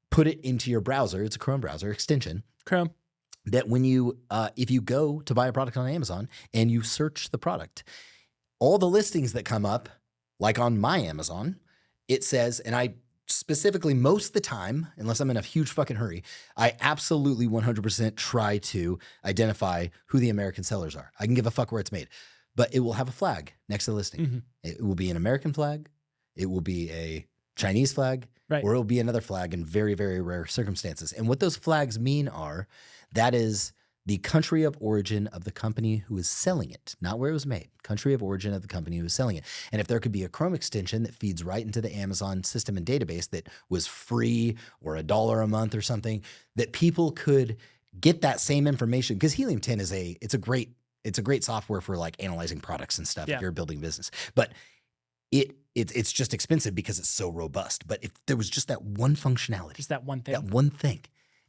put it into your browser. It's a Chrome browser extension. Chrome. That when you, if you go to buy a product on Amazon and you search the product, all the listings that come up, like on my Amazon, it says, and I specifically most of the time, unless I'm in a huge fucking hurry, I absolutely 100% try to identify who the American sellers are. I can give a fuck where it's made, but it will have a flag next to the listing. Mm-hmm. It will be an American flag. It will be a Chinese flag, right, or it will be another flag in very, very rare circumstances. And what those flags mean are, that is the country of origin of the company who is selling it, not where it was made, country of origin of the company who is selling it. And if there could be a Chrome extension that feeds right into the Amazon system and database that was free or $1 a month or something, that people could get that same information, because Helium 10 it's a great software for like analyzing products and stuff if you're building business. But it's just expensive because it's so robust. But if there was just that one functionality, just that one thing,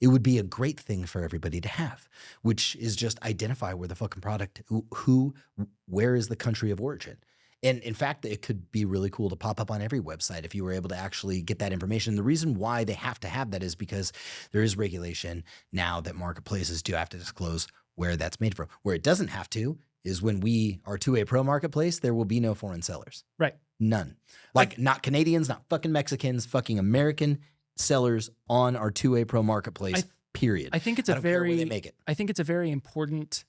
it would be a great thing for everybody to have, which is just identify where the fucking product, where is the country of origin. And in fact, it could be really cool to pop up on every website if you were able to actually get that information. The reason why they have to have that is because there is regulation now that marketplaces do have to disclose where that's made from. Where it doesn't have to is when we are 2A Pro marketplace, there will be no foreign sellers. Right. None. Like not Canadians, not fucking Mexicans, fucking American sellers on our 2A Pro marketplace, period. I think it's I think it's a very important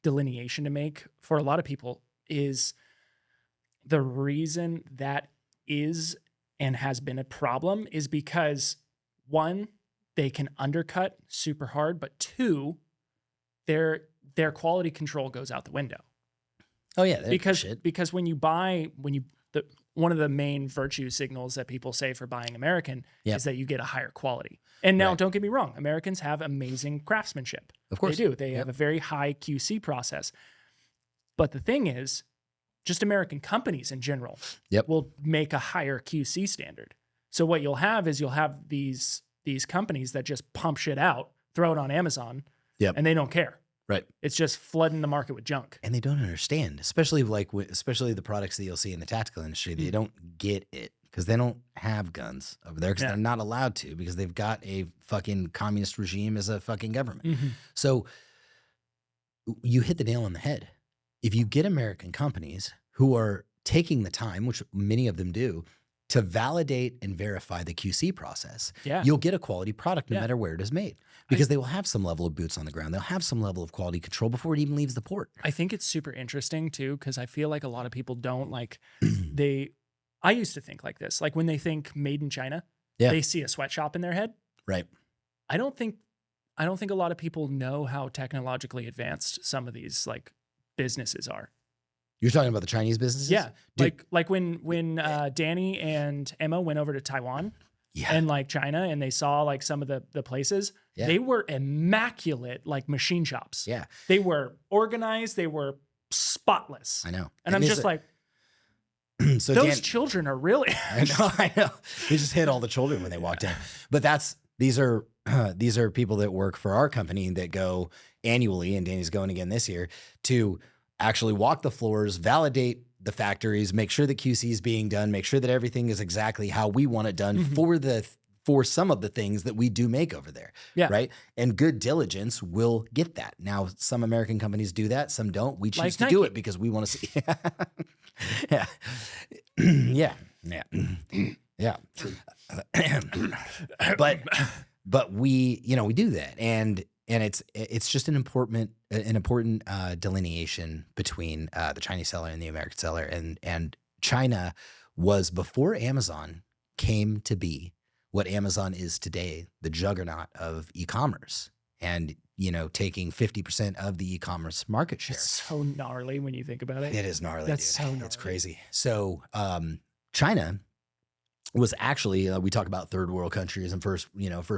delineation to make for a lot of people is the reason that is and has been a problem is because one, they can undercut super hard, but two, their quality control goes out the window. Oh yeah, because when you one of the main virtue signals that people say for buying American is that you get a higher quality. And now, don't get me wrong, Americans have amazing craftsmanship. Of course, they do. They have a very high QC process. But the thing is, just American companies in general will make a higher QC standard. So what you'll have is these companies that just pump shit out, throw it on Amazon, and they don't care. Right. It's just flooding the market with junk. And they don't understand, especially the products that you'll see in the tactical industry. They don't get it because they don't have guns over there because they're not allowed to because they've got a fucking communist regime as a fucking government. Mm-hmm. So you hit the nail on the head. If you get American companies who are taking the time, which many of them do, to validate and verify the QC process, you'll get a quality product no matter where it is made because they will have some level of boots on the ground. They'll have some level of quality control before it even leaves the port. I think it's super interesting too because I feel like a lot of people don't like I used to think like this. Like when they think made in China, they see a sweatshop in their head. Right. I don't think a lot of people know how technologically advanced some of these like businesses are. You're talking about the Chinese businesses? Yeah. Like when Danny and Emma went over to Taiwan and like China and they saw like some of the places, they were immaculate like machine shops. Yeah. They were organized. They were spotless. I know. And I'm just like, so those children are really. I know. They just hit all the children when they walked in. But these are people that work for our company that go annually, and Danny's going again this year, to actually walk the floors, validate the factories, make sure that QC is being done, make sure that everything is exactly how we want it done for some of the things that we do make over there. Yeah. Right. And good diligence will get that. Now, some American companies do that. Some don't. We choose to do it because we want to see. Yeah. Yeah. Yeah. Yeah. But we do that. And it's just an important delineation between the Chinese seller and the American seller. And China was, before Amazon came to be what Amazon is today, the juggernaut of e-commerce, and taking 50% of the e-commerce market share. It's so gnarly when you think about it. It is gnarly. That's so gnarly. It's crazy. So China was actually, we talk about third world countries and first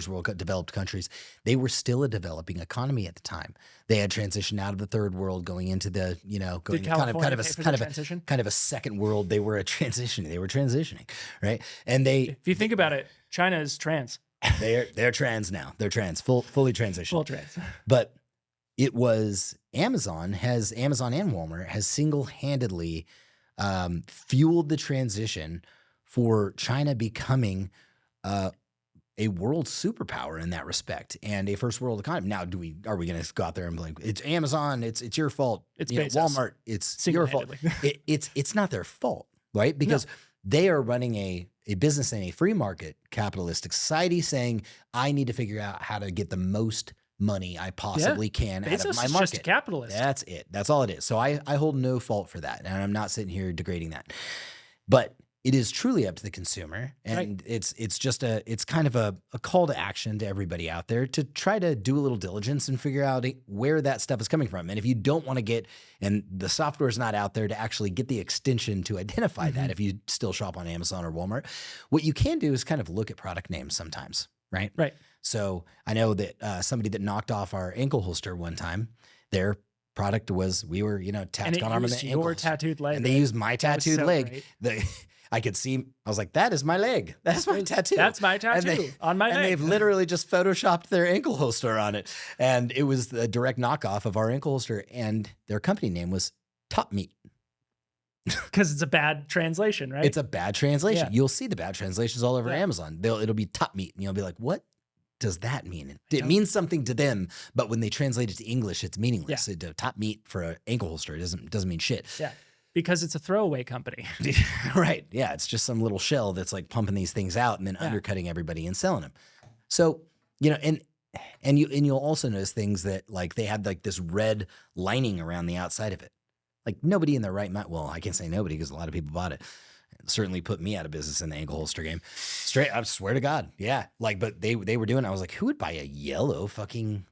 world developed countries. They were still a developing economy at the time. They had transitioned out of the third world, going into the, kind of a second world. They were transitioning, right? And if you think about it, China is trans. They're trans now. They're trans, fully transitioned. Full trans. But it was Amazon and Walmart has single-handedly fueled the transition for China becoming a world superpower in that respect and a first world economy. Now, are we going to go out there and be like, it's Amazon, it's your fault, it's Walmart, it's your fault? It's not their fault, right? Because they are running a business in a free market capitalistic society, saying, I need to figure out how to get the most money I possibly can out of my market. Just a capitalist. That's it. That's all it is. So I hold no fault for that, and I'm not sitting here degrading that, but it is truly up to the consumer, and it's kind of a call to action to everybody out there to try to do a little diligence and figure out where that stuff is coming from. And if you don't want to get, and the software is not out there to actually get the extension to identify that, if you still shop on Amazon or Walmart, what you can do is kind of look at product names sometimes, right? Right. So I know that somebody that knocked off our ankle holster one time, their product was, Tacticon armament ankle holster. Tattooed leg. And they used my tattooed leg. I could see, I was like, that is my leg. That's my tattoo. That's my tattoo on my leg. And they've literally just photoshopped their ankle holster on it. And it was the direct knockoff of our ankle holster. And their company name was Top Meat. Because it's a bad translation, right? It's a bad translation. Yeah. You'll see the bad translations all over Amazon. It'll be Top Meat. And you'll be like, what does that mean? It means something to them, but when they translate it to English, it's meaningless. Yeah. Top Meat for an ankle holster, it doesn't mean shit. Yeah. Because it's a throwaway company. Right. Yeah. It's just some little shell that's like pumping these things out and then undercutting everybody and selling them. So, you know, and you'll also notice things that like they had like this red lining around the outside of it. Like nobody in their right mind. Well, I can't say nobody because a lot of people bought it. It certainly put me out of business in the ankle holster game. Straight, I swear to God. Yeah. Like, but they were doing, I was like, who would buy a yellow fucking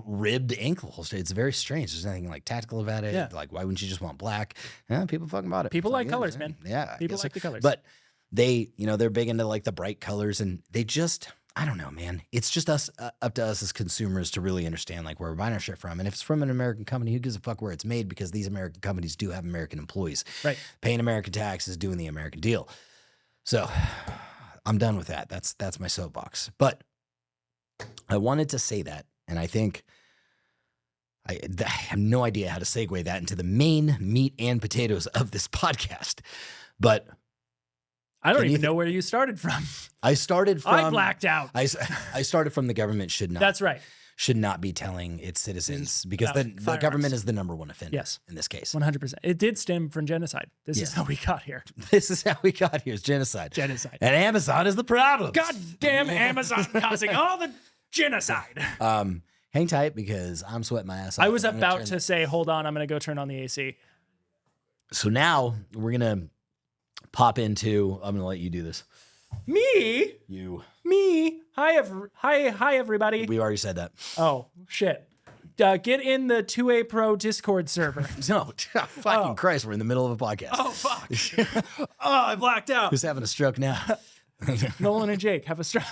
ribbed ankle holster? It's very strange. There's nothing like tactical about it. Yeah. Like, why wouldn't you just want black? Yeah, people fucking bought it. People like Yeah, colors, man. Yeah. People like the colors. But they, you know, they're big into like the bright colors and they just, I don't know, man. It's just up to us as consumers to really understand like where we're buying our shit from. And if it's from an American company, who gives a fuck where it's made? Because these American companies do have American employees. Right. Paying American taxes, doing the American deal. So I'm done with that. That's my soapbox. But I wanted to say that, and I think I have no idea how to segue that into the main meat and potatoes of this podcast. But I don't even know where you started from. I started from. I blacked out. I started from the government should not. That's right. Should not be telling its citizens because the government is the number one offender. Yes. In this case. 100%. It did stem from genocide. This is how we got here. This is how we got here. Is genocide. Genocide. And Amazon is the problem. Goddamn Amazon causing all the genocide. Hang tight because I'm sweating my ass off. I was about to say, hold on, I'm going to go turn on the AC. So now we're going to pop into, I'm going to let you do this. Me? Me? Hi, everybody. We already said that. Oh, shit. Get in the 2A Pro Discord server. No, fucking Christ, we're in the middle of a podcast. Oh, fuck. I blacked out. Who's having a stroke now? Nolan and Jake have a stroke.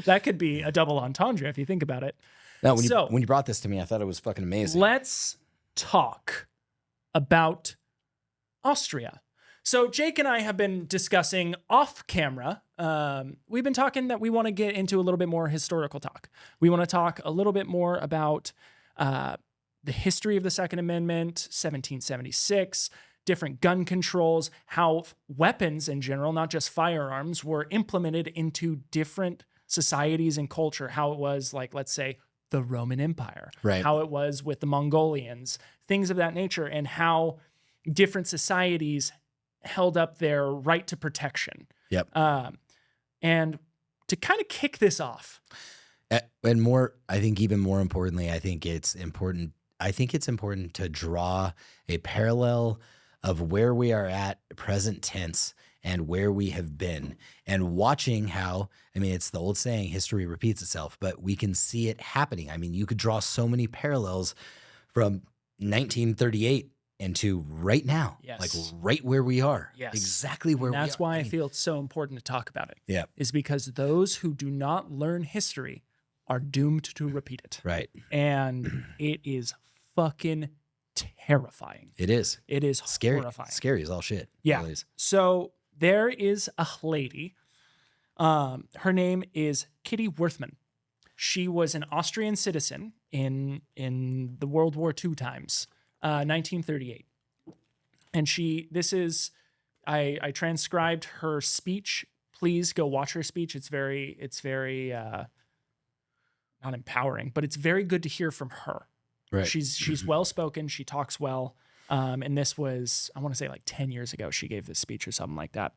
That could be a double entendre if you think about it. No, when you brought this to me, I thought it was fucking amazing. Let's talk about Austria. So Jake and I have been discussing off camera. We've been talking that we want to get into a little bit more historical talk. We want to talk a little bit more about the history of the Second Amendment, 1776, different gun controls, how weapons in general, not just firearms, were implemented into different societies and culture. How it was like, let's say, the Roman Empire, right? How it was with the Mongolians, things of that nature, and how different societies held up their right to protection. Yep. And to kind of kick this off. And more, I think even more importantly, I think it's important to draw a parallel of where we are at present tense and where we have been and watching how, I mean, it's the old saying, history repeats itself, but we can see it happening. I mean, you could draw so many parallels from 1938 into right now, like right where we are, exactly where we are. That's why I feel it's so important to talk about it. Yeah, is because those who do not learn history are doomed to repeat it. Right, and it is fucking terrifying. It is. It is scary. Horrifying. Scary as all shit. Yeah. Really is. So there is a lady. Her name is Kitty Worthman. She was an Austrian citizen in the World War II times. 1938. And I transcribed her speech. Please go watch her speech. It's very not empowering, but it's very good to hear from her. Right. She's well-spoken. She talks well. And this was, I want to say like 10 years ago, she gave this speech or something like that.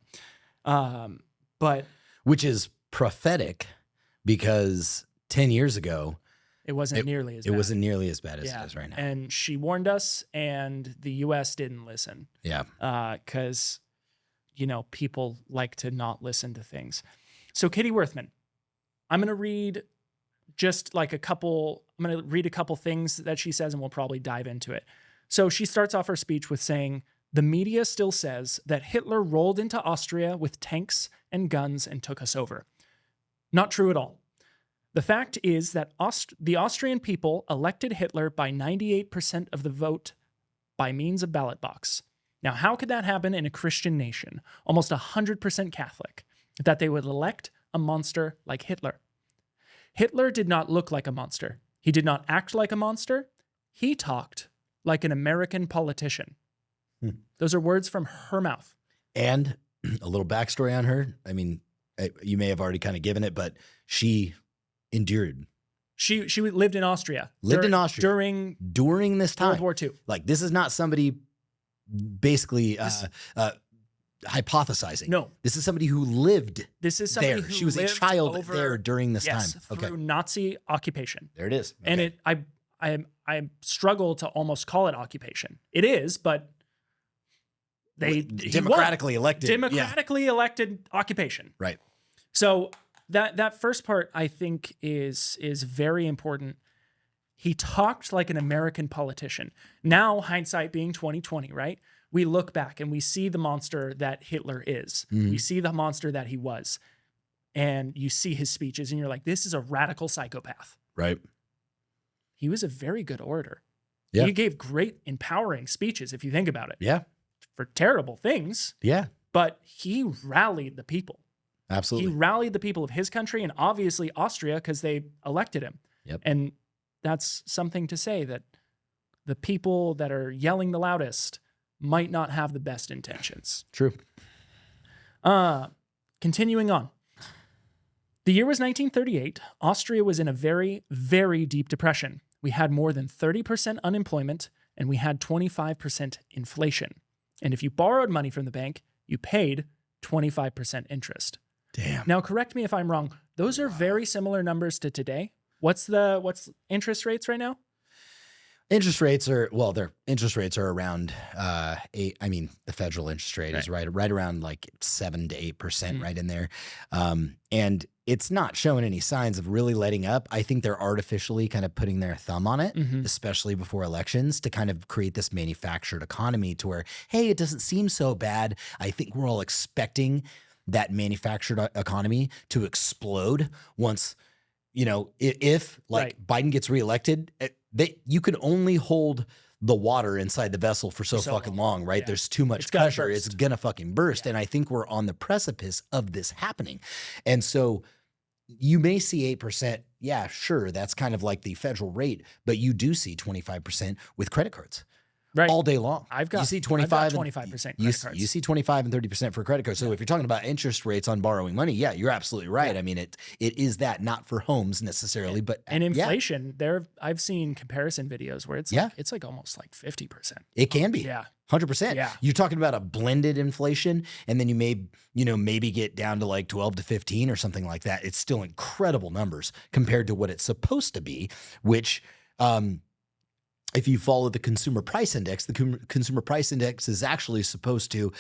But which is prophetic because 10 years ago, it wasn't nearly as bad. It wasn't nearly as bad as it is right now. And she warned us, and the U.S. didn't listen. Yeah. Because, people like to not listen to things. So Kitty Worthman, I'm going to read a couple things that she says, and we'll probably dive into it. So she starts off her speech with saying, "The media still says that Hitler rolled into Austria with tanks and guns and took us over. Not true at all. The fact is that the Austrian people elected Hitler by 98% of the vote by means of ballot box. Now, how could that happen in a Christian nation, almost 100% Catholic, that they would elect a monster like Hitler? Hitler did not look like a monster. He did not act like a monster. He talked like an American politician. Those are words from her mouth. And a little backstory on her. I mean, you may have already kind of given it, but she endured. She lived in Austria. During this time. World War II. Like, this is not somebody basically hypothesizing. No. This is somebody who lived This is somebody there. who She was a lived child over, there during this yes, time. through Nazi occupation. There it is. And I struggle to almost call it occupation. It is, but democratically elected. Democratically elected occupation. Right. So that first part I think is very important. He talked like an American politician. Now, hindsight being 2020, right? We look back and we see the monster that Hitler is. We see the monster that he was. And you see his speeches and you're like, this is a radical psychopath. Right. He was a very good orator. Yeah. He gave great empowering speeches, if you think about it. Yeah. For terrible things. Yeah. But he rallied the people. Absolutely. He rallied the people of his country and obviously Austria because they elected him. Yep. And that's something to say, that the people that are yelling the loudest might not have the best intentions. True. Continuing on. The year was 1938. Austria was in a very, very deep depression. We had more than 30% unemployment and we had 25% inflation. And if you borrowed money from the bank, you paid 25% interest. Damn. Now, correct me if I'm wrong. Those are very similar numbers to today. What's interest rates right now? Interest rates are around the federal interest rate is right around like 7 to 8%, right in there. And it's not showing any signs of really letting up. I think they're artificially kind of putting their thumb on it, especially before elections, to kind of create this manufactured economy to where, hey, it doesn't seem so bad. I think we're all expecting that economy to explode once, if Biden gets reelected, you can only hold the water inside the vessel for so fucking long, right? Yeah. There's too much pressure. It's going to fucking burst. Yeah. And I think we're on the precipice of this happening. And so you may see 8%. Yeah, sure. That's kind of like the federal rate, but you do see 25% with credit cards. Right. All day long. You see 25% credit cards. You see 25 and 30% for credit cards. So if you're talking about interest rates on borrowing money, yeah, you're absolutely right. I mean, it is that, not for homes necessarily, but inflation. I've seen comparison videos where it's like almost like 50%. It can be. Yeah. 100%. Yeah. You're talking about a blended inflation, and then you may, maybe get down to like 12 to 15 or something like that. It's still incredible numbers compared to what it's supposed to be, which, if you follow the consumer price index, the consumer price index is actually supposed to,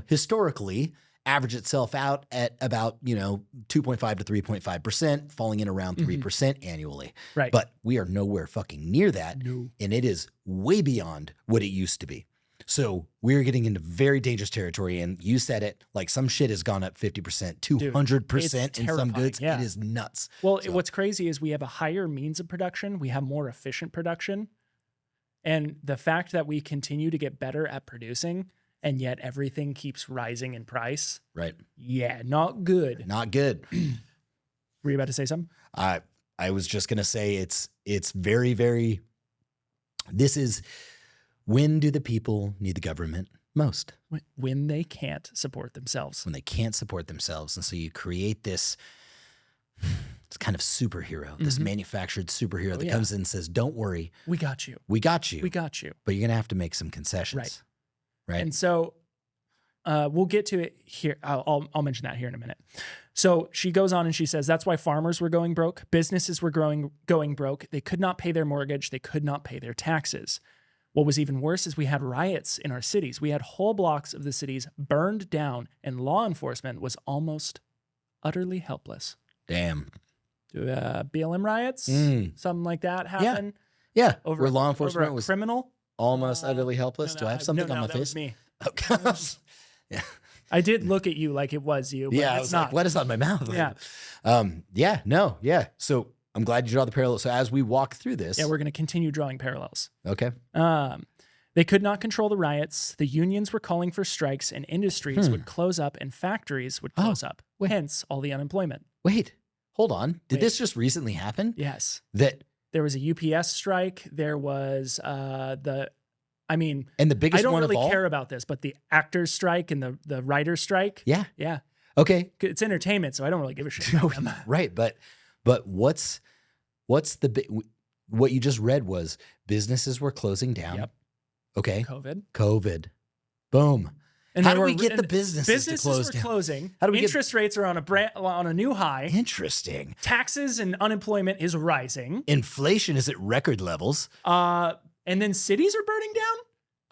historically average itself out at about, 2.5 to 3.5%, falling in around 3% annually. Right. But we are nowhere fucking near that. No. And it is way beyond what it used to be. So we're getting into very dangerous territory. And you said it, like, some shit has gone up 50%, 200% in some goods. Yeah. It is nuts. Well, what's crazy is we have a higher means of production. We have more efficient production. And the fact that we continue to get better at producing and yet everything keeps rising in price. Right. Yeah, not good. Not good. Were you about to say something? I was just going to say it's very, very, this is, when do the people need the government most? When they can't support themselves. When they can't support themselves. And so you create this, it's kind of superhero, this manufactured superhero that comes in and says, don't worry. We got you. We got you. We got you. But you're going to have to make some concessions. Right. And so we'll get to it here. I'll mention that here in a minute. So she goes on and she says, that's why farmers were going broke. Businesses were going broke. They could not pay their mortgage. They could not pay their taxes. What was even worse is we had riots in our cities. We had whole blocks of the cities burned down, and law enforcement was almost utterly helpless. Damn. BLM riots, something like that happen. Yeah. Where law enforcement was criminal, almost utterly helpless. Do I have something on my face? Was me. Okay. Yeah. I did look at you like it was you. But I was not. like, what is on my mouth? Yeah. So I'm glad you draw the parallel. So as we walk through this, we're going to continue drawing parallels. Okay. They could not control the riots. The unions were calling for strikes, and industries would close up and factories would close up. Hence all the unemployment. Wait, hold on. Did this just recently happen? Yes. There was a UPS strike. There was and the biggest I don't one really of all? care about this, but the actors strike and the writers strike. Yeah. Yeah. Okay. It's entertainment, so I don't really give a shit about them. Right, but what's what you just read was businesses were closing down. Yep. Okay. COVID. Boom. And how do we get the businesses to close were down? closing. How do we Interest rates are on a new high. Interesting. Taxes and unemployment is rising. Inflation is at record levels. And then cities are burning down.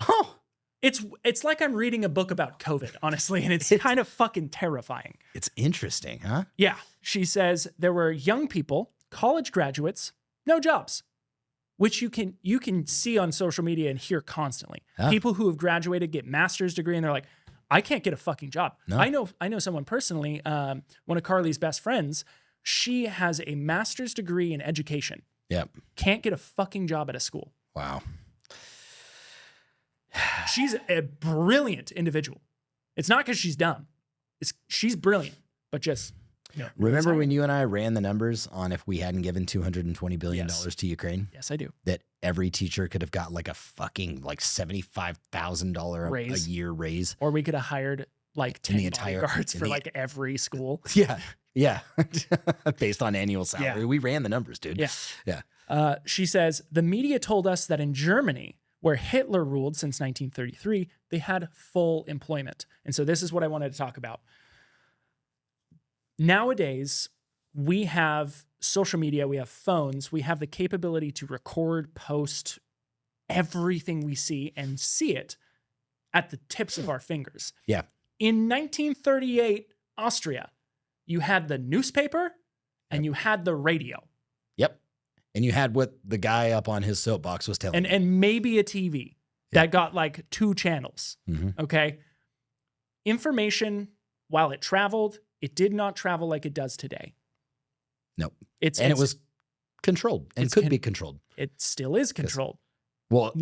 Oh, it's like I'm reading a book about COVID, honestly, and it's kind of fucking terrifying. it's interesting, huh? Yeah. She says there were young people, college graduates, no jobs, which you can see on social media and hear constantly. Huh. People who have graduated get master's degree and they're like, I can't get a fucking job. No. I know someone personally, one of Carly's best friends, she has a master's degree in education. Yep. Can't get a fucking job at a school. Wow. She's a brilliant individual. It's not because she's dumb. She's brilliant, but just Remember when you and I ran the numbers on if we hadn't given $220 billion Yes. to Ukraine? Yes, I do. That every teacher could have got like a fucking $75,000 a Raise. year raise. Or we could have hired like In 10 the entire- bodyguards in for the- like every school. Yeah. Yeah. Based on annual salary. Yeah. We ran the numbers, dude. Yeah. Yeah. She says, the media told us that in Germany, where Hitler ruled since 1933, they had full employment. And so this is what I wanted to talk about. Nowadays, we have social media, we have phones, we have the capability to record, post everything we see and see it at the tips of our fingers. Yeah. In 1938, Austria, you had the newspaper and you had the radio. Yep. And you had what the guy up on his soapbox was telling you. And maybe a TV that got like 2 channels. Mhm. Okay. Information, while it traveled, it did not travel like it does today. Nope. It was controlled and it's could con- be controlled. It still is controlled. Well,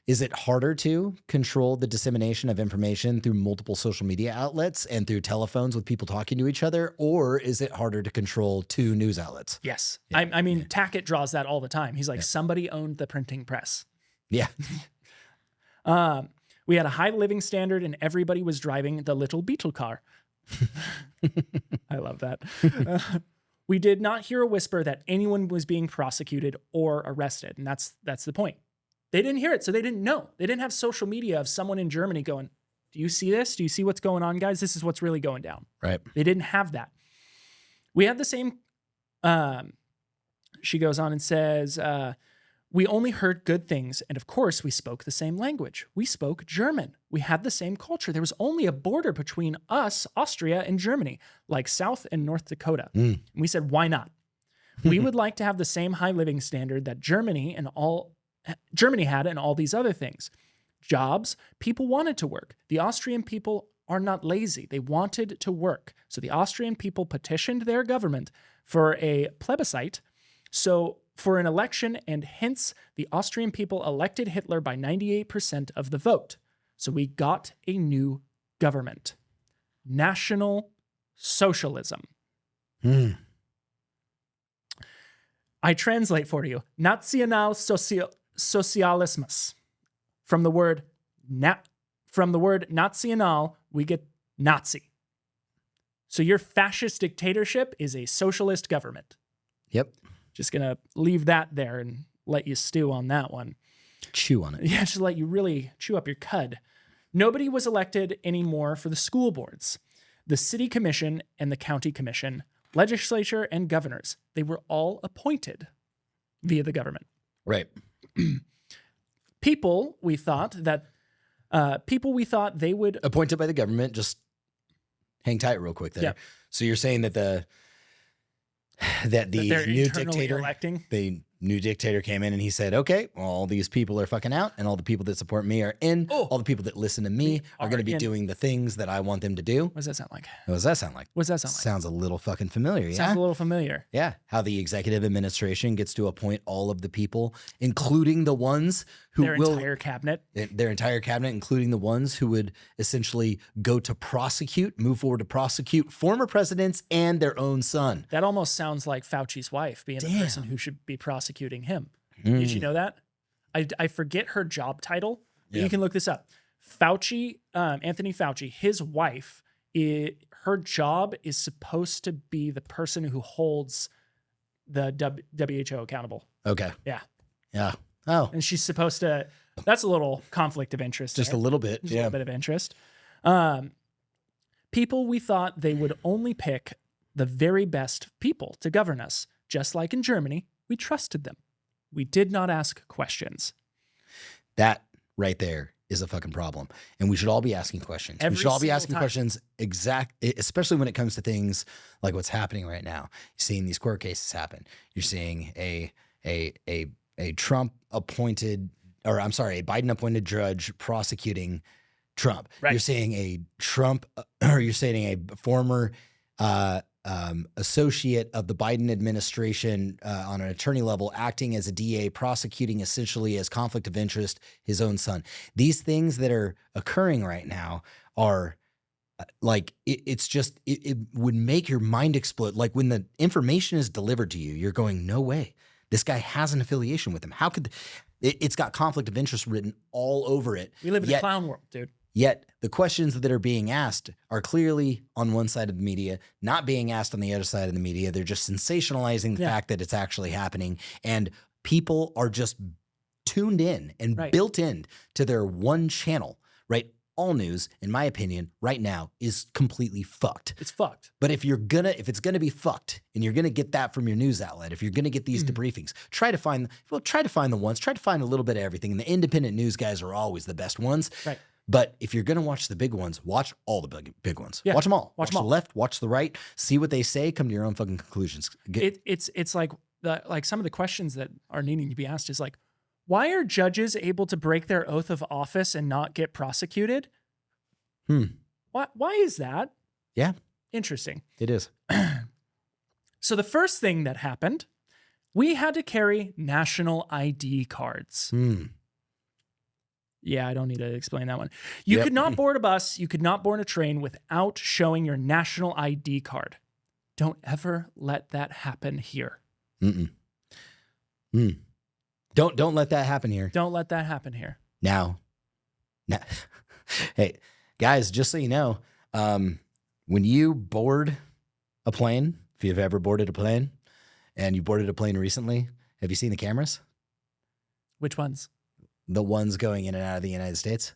is it harder to control the dissemination of information through multiple social media outlets and through telephones with people talking to each other? Or is it harder to control 2 news outlets? Yes. Yeah. I mean, Tackett draws that all the time. He's like, somebody owned the printing press. Yeah. We had a high living standard and everybody was driving the little Beetle car. I love that. We did not hear a whisper that anyone was being prosecuted or arrested. And that's the point. They didn't hear it, so they didn't know. They didn't have social media of someone in Germany going, do you see this? Do you see what's going on, guys? This is what's really going down. Right. They didn't have that. We had the same, she goes on and says, we only heard good things. And of course, we spoke the same language. We spoke German. We had the same culture. There was only a border between us, Austria, and Germany, like South and North Dakota. And we said, why not? We would like to have the same high living standard that Germany had and all these other things. Jobs, people wanted to work. The Austrian people are not lazy. They wanted to work. So the Austrian people petitioned their government for a plebiscite. So for an election, and hence the Austrian people elected Hitler by 98% of the vote. So we got a new government. National Socialism. I translate for you. Nationalsozialismus. From the word national, we get Nazi. So your fascist dictatorship is a socialist government. Yep. Just gonna leave that there and let you stew on that one. Chew on it. Yeah, just let you really chew up your cud. Nobody was elected anymore for the school boards, the city commission and the county commission, legislature and governors. They were all appointed via the government. Right. People we thought they would Appointed by the government. Just hang tight real quick there. Yeah. So you're saying that the they're new internally dictator, electing. the new dictator came in and he said, okay, well, all these people are fucking out and all the people that support me are in. Oh. All the people that listen to me are going to be in. doing the things that I want them to do. What does that sound like? What does that sound like? What does that sound like? Sounds a little fucking familiar. Yeah. Sounds a little familiar. Yeah. How the executive administration gets to appoint all of the people, including the ones who Their will entire cabinet. their entire cabinet, including the ones who would essentially go to move forward to prosecute former presidents and their own son. That almost sounds like Fauci's wife being the person who should be prosecuting him. Did you know that? I forget her job title. But you can look this up. Fauci, Anthony Fauci, his wife, her job is supposed to be the person who holds the WHO accountable. Okay. Yeah. Yeah. Oh, And she's supposed to, that's a little conflict of interest. just there. a little bit. Just a Yeah. little bit of interest. People, we thought they would only pick the very best people to govern us. Just like in Germany, we trusted them. We did not ask questions. That right there is a fucking problem. And we should all be asking questions. Every We should all be single asking time. questions especially when it comes to things like what's happening right now. You're seeing these court cases happen. You're seeing a Trump appointed, or I'm sorry, a Biden appointed judge prosecuting Trump. Right. You're seeing a you're saying a former associate of the Biden administration on an attorney level acting as a DA, prosecuting essentially as conflict of interest his own son. These things that are occurring right now are like, it would make your mind explode. Like when the information is delivered to you, you're going, no way. This guy has an affiliation with him. How could it's got conflict of interest written all over it. We live in a Yet- clown world, dude. Yet the questions that are being asked are clearly on one side of the media, not being asked on the other side of the media. They're just sensationalizing the fact that it's actually happening. And people are just tuned in and Right. built in to their one channel, right? All news, in my opinion, right now is completely fucked. It's fucked. But if it's gonna be fucked, and you're gonna get that from your news outlet, if you're gonna get these debriefings, try to find a little bit of everything. And the independent news guys are always the best ones. Right. But if you're gonna watch the big ones, watch all the big ones. Yeah. Watch them all. Watch 'em the all. left, watch the right. See what they say. Come to your own fucking conclusions. It's like some of the questions that are needing to be asked is like, why are judges able to break their oath of office and not get prosecuted? Why is that? Yeah, Interesting. it is. So the first thing that happened, we had to carry national ID cards. Yeah, I don't need to explain that one. You Yep. could not board a bus, you could not board a train without showing your national ID card. Don't ever let that happen here. Don't let that happen here. Don't let that happen here. Now, hey, guys, just so you know, when you board a plane, if you've ever boarded a plane and you boarded a plane recently, have you seen the cameras? Which ones? The ones going in and out of the United States?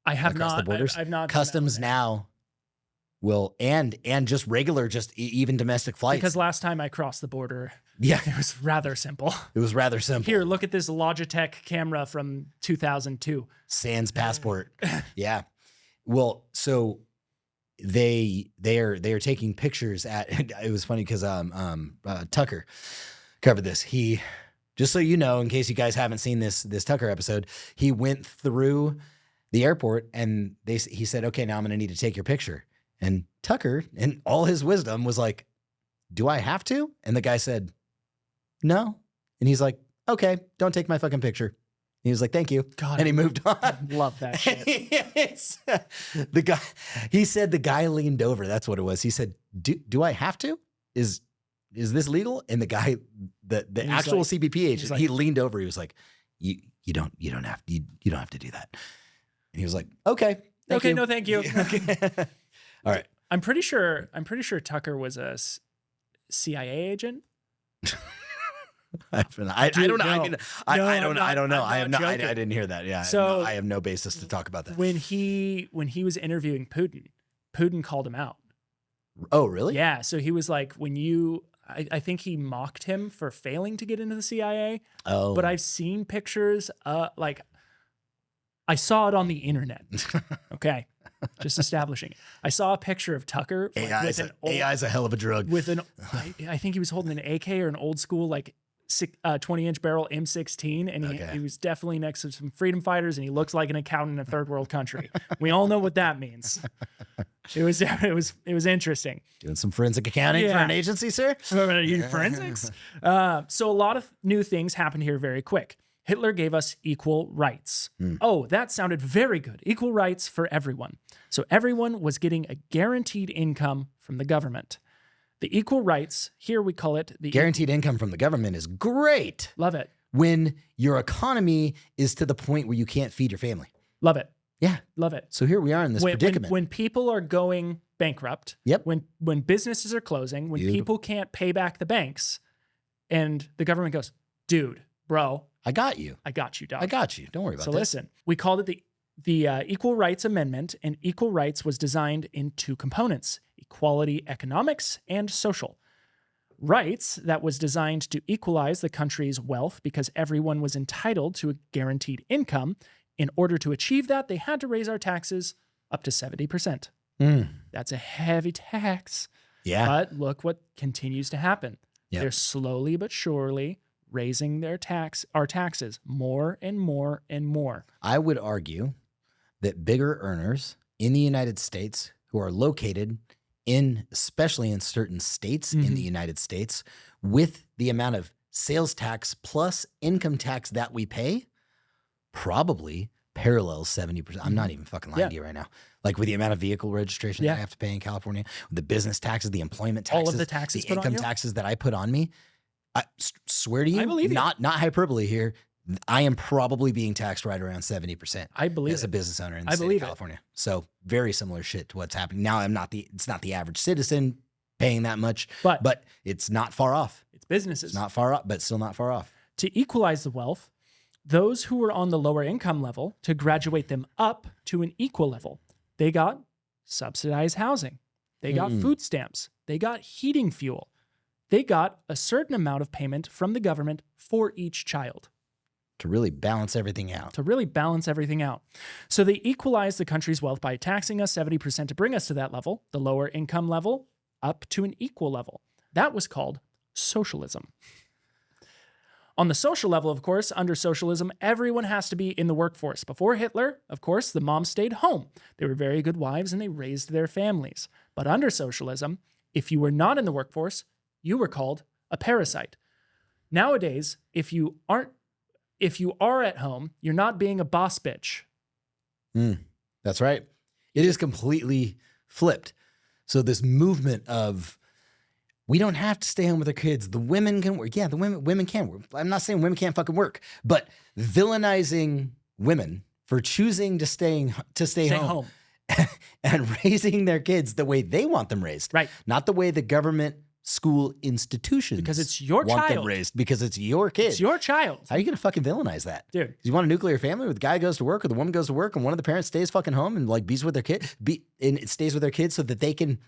I have Across not. the borders? I've not. done that Customs one. now will, and just regular, even domestic flights. Because last time I crossed the border, yeah, it was rather simple. it was rather simple. Here, look at this Logitech camera from 2002. Sans passport. Yeah. Well, so they are taking pictures at. It was funny because Tucker covered this. He, just so you know, in case you guys haven't seen this Tucker episode, he went through the airport and he said, "Okay, now I'm going to need to take your picture." And Tucker, in all his wisdom, was like, "Do I have to?" And the guy said, "No." And he's like, "Okay, don't take my fucking picture." He was like, "Thank you." God, And he moved on. love that shit. The guy, he said the guy leaned over. That's what it was. He said, do I have to? Is this legal? And the guy, the He's actual like- CBP agent, like- he leaned over. He was like, you don't have to do that. And he was like, "Okay. Thank Okay, you." no, thank you. Okay. All right. I'm pretty sure Tucker was a CIA agent. I don't know. Dude, no. I No, don't know. I don't know. I'm I have not no. I joking. didn't hear that. Yeah. So- I have no basis to talk about that. When he was interviewing Putin called him out. Oh, really? Yeah, so he was like, I think he mocked him for failing to get into the CIA. Oh, But I've seen pictures, like I saw it on the internet. Okay, just establishing it. I saw a picture of Tucker like, AI is a hell of a drug. with an I think he was holding an AK or an old school like 20-inch barrel M16, and he was definitely next to some freedom fighters, and he looks like an accountant in a third world country. We all know what that means. It was interesting. Doing some forensic accounting for an agency, sir? Forensics? So a lot of new things happened here very quick. Hitler gave us equal rights. Oh, that sounded very good. Equal rights for everyone. So everyone was getting a guaranteed income from the government. The equal rights, here we call it the guaranteed income from the government is great. Love it. When your economy is to the point where you can't feed your family. Love it. Yeah. Love it. So here we are in this predicament. When people are going bankrupt, yep. When businesses are closing, when people can't pay back the banks, and the government goes, dude, bro. I got you. I got you, dog. I got you. Don't worry about that. So listen, we called it the Equal Rights Amendment, and equal rights was designed in two components: equality economics and social. Rights that was designed to equalize the country's wealth because everyone was entitled to a guaranteed income. In order to achieve that, they had to raise our taxes up to 70%. That's a heavy tax. Yeah. But look what continues to happen. Yep. They're slowly but surely raising our taxes more and more and more. I would argue that bigger earners in the United States who are located especially in certain states in the United States, with the amount of sales tax plus income tax that we pay, probably parallels 70%. I'm not even fucking lying to you right now. Like with the amount of vehicle registration that I have to pay in California, the business taxes, the employment taxes, all of the taxes, the income taxes that I put on me. I swear to you, I believe not hyperbole here. I am probably being taxed right around 70%. I believe as a business owner in the state of California. So very similar shit to what's happening now. It's not the average citizen paying that much, but it's not far off. It's businesses. It's not far off, but still not far off. To equalize the wealth, those who were on the lower income level, to graduate them up to an equal level, they got subsidized housing. They got food stamps. They got heating fuel. They got a certain amount of payment from the government for each child. To really balance everything out. So they equalized the country's wealth by taxing us 70% to bring us to that level, the lower income level, up to an equal level. That was called socialism. On the social level, of course, under socialism, everyone has to be in the workforce. Before Hitler, of course, the moms stayed home. They were very good wives and they raised their families. But under socialism, if you were not in the workforce, you were called a parasite. Nowadays, if you are at home, you're not being a boss bitch. That's right. It is completely flipped. So this movement of, we don't have to stay home with our kids. The women can work. Yeah, the women can work. I'm not saying women can't fucking work, but villainizing women for choosing to stay home and raising their kids the way they want them raised. Right. Not the way the government school institutions because it's your want child. them raised, because it's your kid. It's your child. How are you going to fucking villainize that? Dude. You want a nuclear family where the guy goes to work or the woman goes to work and one of the parents stays fucking home and like bees with their kid, and it stays with their kids so that they can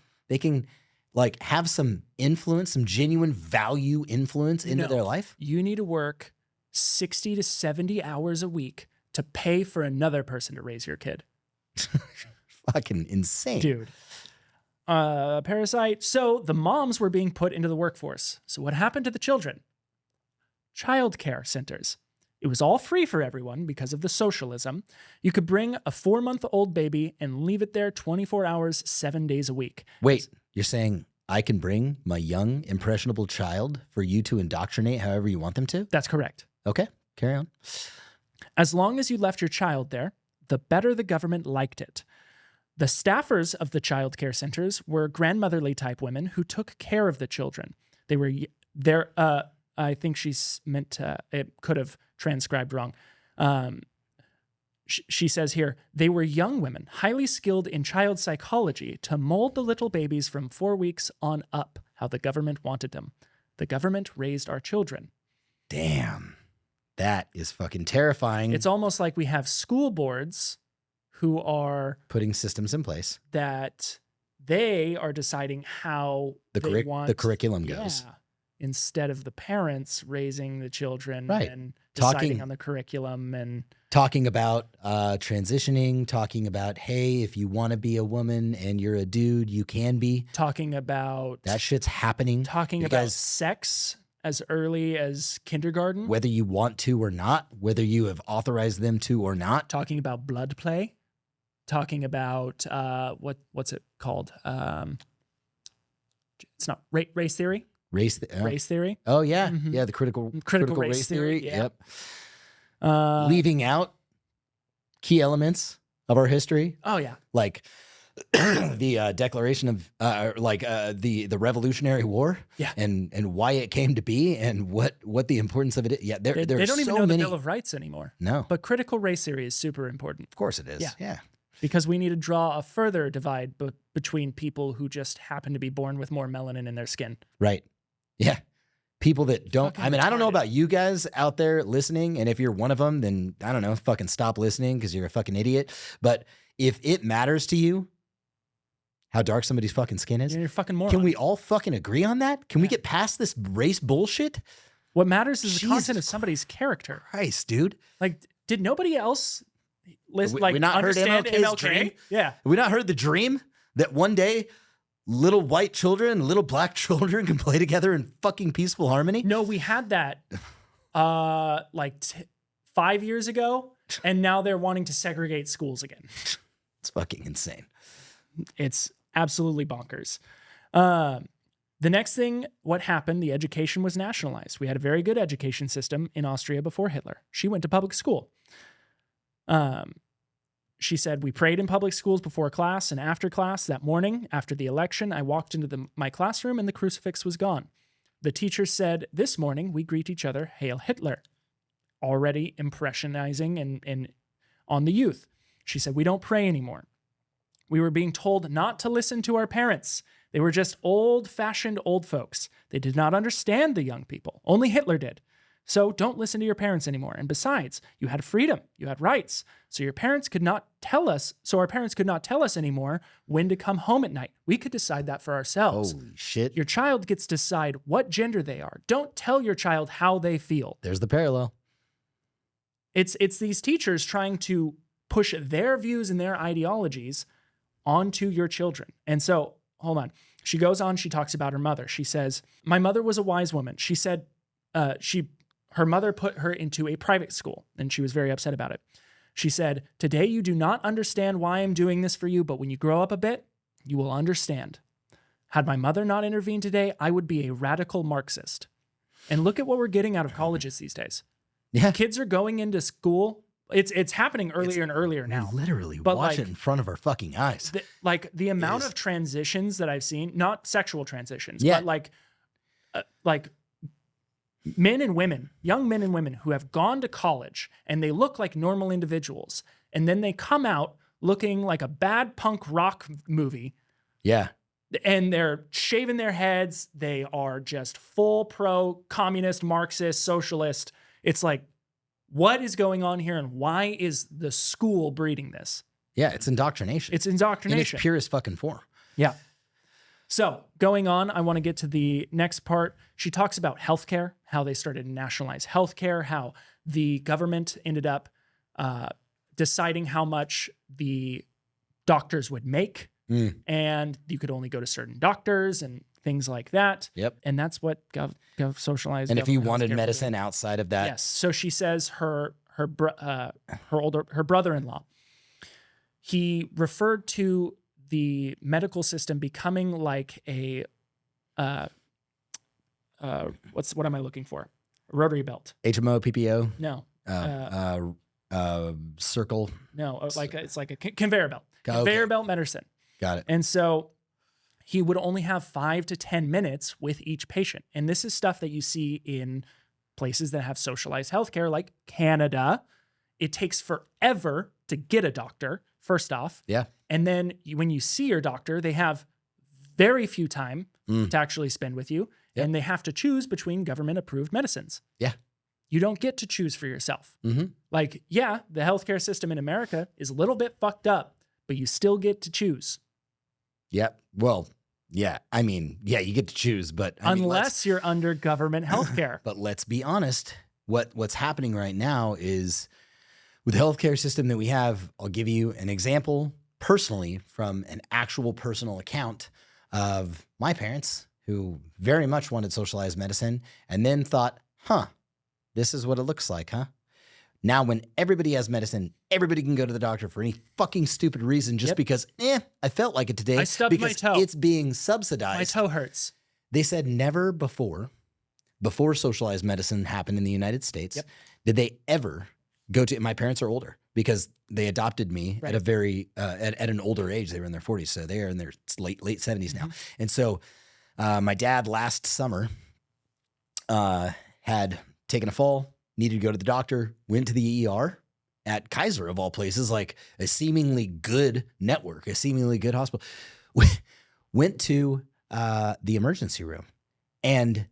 like have some influence, some genuine value influence into their life? You need to work 60 to 70 hours a week to pay for another person to raise your kid. Fucking insane. Dude. Parasite. So the moms were being put into the workforce. So what happened to the children? Childcare centers. It was all free for everyone because of the socialism. You could bring a 4-month-old baby and leave it there 24 hours, 7 days a week. Wait, you're saying I can bring my young, impressionable child for you to indoctrinate however you want them to? That's correct. Okay, carry on. As long as you left your child there, the better the government liked it. The staffers of the child care centers were grandmotherly type women who took care of the children. They were there. I think she's meant to, it could have transcribed wrong. She says here, they were young women, highly skilled in child psychology to mold the little babies from 4 weeks on up, how the government wanted them. The government raised our children. Damn. That is fucking terrifying. It's almost like we have school boards who are putting systems in place that they are deciding how the curriculum goes. Yeah, instead of the parents raising the children right. and deciding on the curriculum and talking about transitioning, talking about, hey, if you want to be a woman and you're a dude, you can be. Talking about that shit's happening. Talking about sex as early as kindergarten, Whether you want to or not, whether you have authorized them to or not. talking about blood play, talking about what's it called? It's not race theory. Race Theory. Oh yeah, Mhm. yeah. The critical Race theory, yeah. Yep. Leaving out key elements of our history, Oh yeah. like the Declaration of the Revolutionary War, Yeah. and why it came to be, and what the importance of it is. Yeah, They there's don't even so know many. the Bill of Rights anymore. No, But critical race theory is super important of course it is. Yeah. Yeah. because we need to draw a further divide between people who just happen to be born with more melanin in their skin. Right. Yeah. People that don't, Fucking I mean, I don't know retarded. about you guys out there listening. And if you're one of them, then I don't know, fucking stop listening because you're a fucking idiot. But if it matters to you how dark somebody's fucking skin is, You're a fucking moron. can we all fucking agree on that? Can we get past this race bullshit? What matters is the Jesus content of somebody's character. Christ, dude. Like, did nobody else We not heard understand MLK's MLK? dream? Yeah. Have we not heard the dream that one day little white children, little black children can play together in fucking peaceful harmony? No, we had that 5 years ago, and now they're wanting to segregate schools again. It's fucking insane. It's absolutely bonkers. The next thing, what happened, the education was nationalized. We had a very good education system in Austria before Hitler. She went to public school. She said, we prayed in public schools before class and after class. That morning, after the election, I walked into my classroom and the crucifix was gone. The teacher said, this morning we greet each other, Hail Hitler, already impressionizing and on the youth. She said, we don't pray anymore. We were being told not to listen to our parents. They were just old-fashioned old folks. They did not understand the young people. Only Hitler did. So don't listen to your parents anymore. And besides, you had freedom, you had rights. So our parents could not tell us anymore when to come home at night. We could decide that for ourselves. Holy shit. Your child gets to decide what gender they are. Don't tell your child how they feel. There's the parallel. It's these teachers trying to push their views and their ideologies onto your children. And so, hold on. She goes on, she talks about her mother. She says, my mother was a wise woman. She said her mother put her into a private school, and she was very upset about it. She said, today you do not understand why I'm doing this for you, but when you grow up a bit, you will understand. Had my mother not intervened today, I would be a radical Marxist. And look at what we're getting out of colleges these days. Yeah. Kids are going into school. It's happening earlier and earlier now. We literally But, watch like, it in front of our fucking eyes. The amount is- of transitions that I've seen, not sexual transitions, Yeah. but like men and women, young men and women who have gone to college and they look like normal individuals, and then they come out looking like a bad punk rock movie, Yeah. and they're shaving their heads. They are just full pro communist, Marxist, socialist. It's like, what is going on here, and why is the school breeding this? Yeah. It's indoctrination. It's in indoctrination. its purest fucking form. Yeah. So going on, I want to get to the next part. She talks about healthcare, how they started to nationalize healthcare, how the government ended up deciding how much the doctors would make, and you could only go to certain doctors and things like that. Yep. And that's what socialized. And if you government wanted healthcare medicine outside of that, yes. So she says her brother-in-law, he referred to the medical system becoming like a what am I looking for? A rotary belt. HMO, PPO, No. circle. No, it's like a conveyor belt. Okay. Conveyor belt medicine. Got it. And so he would only have 5 to 10 minutes with each patient. And this is stuff that you see in places that have socialized healthcare, like Canada. It takes forever to get a doctor, first off. Yeah. And then when you see your doctor, they have very few time to actually spend with you. Yep. And they have to choose between government-approved medicines. Yeah. You don't get to choose for yourself. Mm-hmm. Like, yeah, the healthcare system in America is a little bit fucked up, but you still get to choose. Yep. Well, yeah. I mean, yeah, you get to choose, but I mean, Unless you're under government healthcare. but let's be honest. What's happening right now is with the healthcare system that we have, I'll give you an example personally from an actual personal account of my parents who very much wanted socialized medicine and then thought, this is what it looks like, huh? Now, when everybody has medicine, everybody can go to the doctor for any fucking stupid reason just because, I felt like it today. I stubbed because my toe. it's being subsidized. My toe hurts. They said never before socialized medicine happened in the United States, did they ever go to, my parents are older because they adopted me at a very, at an older age. They were in their 40s. So they are in their late 70s now. And so my dad last summer had taken a fall, needed to go to the doctor, went to the ER at Kaiser of all places, like a seemingly good network, a seemingly good hospital, went to the emergency room, and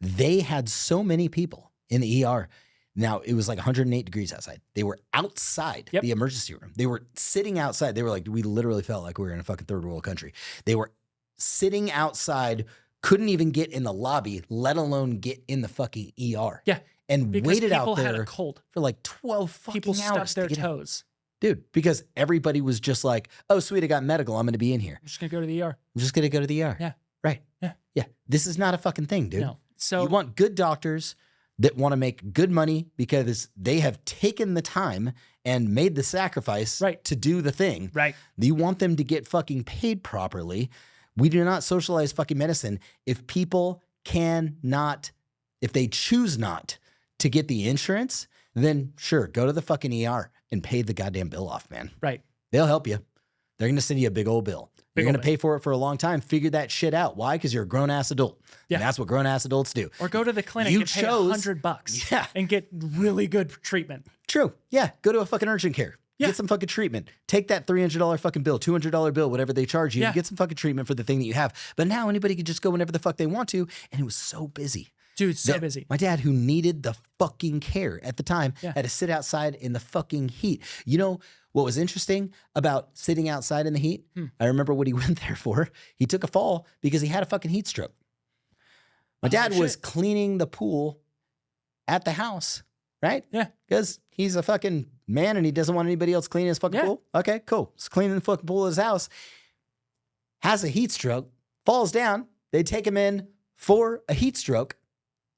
they had so many people in the ER. Now it was like 108 degrees outside. They were outside the emergency room. They were sitting outside. They were like, we literally felt like we were in a fucking third world country. They were sitting outside, couldn't even get in the lobby, let alone get in the fucking ER. Yeah. And Because waited people out there had a cold. for like 12 fucking People hours. stubbed their to get in. toes. Dude, because everybody was just like, oh, sweet, I got medical. I'm going to be in here. I'm just going to go to the ER. I'm just going to go to the ER. Yeah. Right. Yeah. Yeah. This is not a fucking thing, dude. No. So You want good doctors that want to make good money because they have taken the time and made the sacrifice to do the thing. Right. You want them to get fucking paid properly. We do not socialize fucking medicine. If people if they choose not to get the insurance, then sure, go to the fucking ER and pay the goddamn bill off, man. Right. They'll help you. They're going to send you a big old bill. You're going to pay for it for a long time. Figure that shit out. Why? Because you're a grown-ass adult. Yeah. And that's what grown-ass adults do. Or go to the clinic and pay $100 and get really good treatment. True. Yeah. Go to a fucking urgent care. Yeah. Get some fucking treatment. Take that $300 fucking bill, $200 bill, whatever they charge you. Get some fucking treatment for the thing that you have. But now anybody can just go whenever the fuck they want to. And it was so busy. Dude, so busy. My dad, who needed the fucking care at the time, had to sit outside in the fucking heat. You know what was interesting about sitting outside in the heat? I remember what he went there for. He took a fall because he had a fucking heat stroke. My dad was cleaning the pool at the house, right? Yeah. Because he's a fucking man and he doesn't want anybody else cleaning his fucking pool. Okay, cool. He's cleaning the fucking pool of his house. Has a heat stroke, falls down. They take him in for a heat stroke.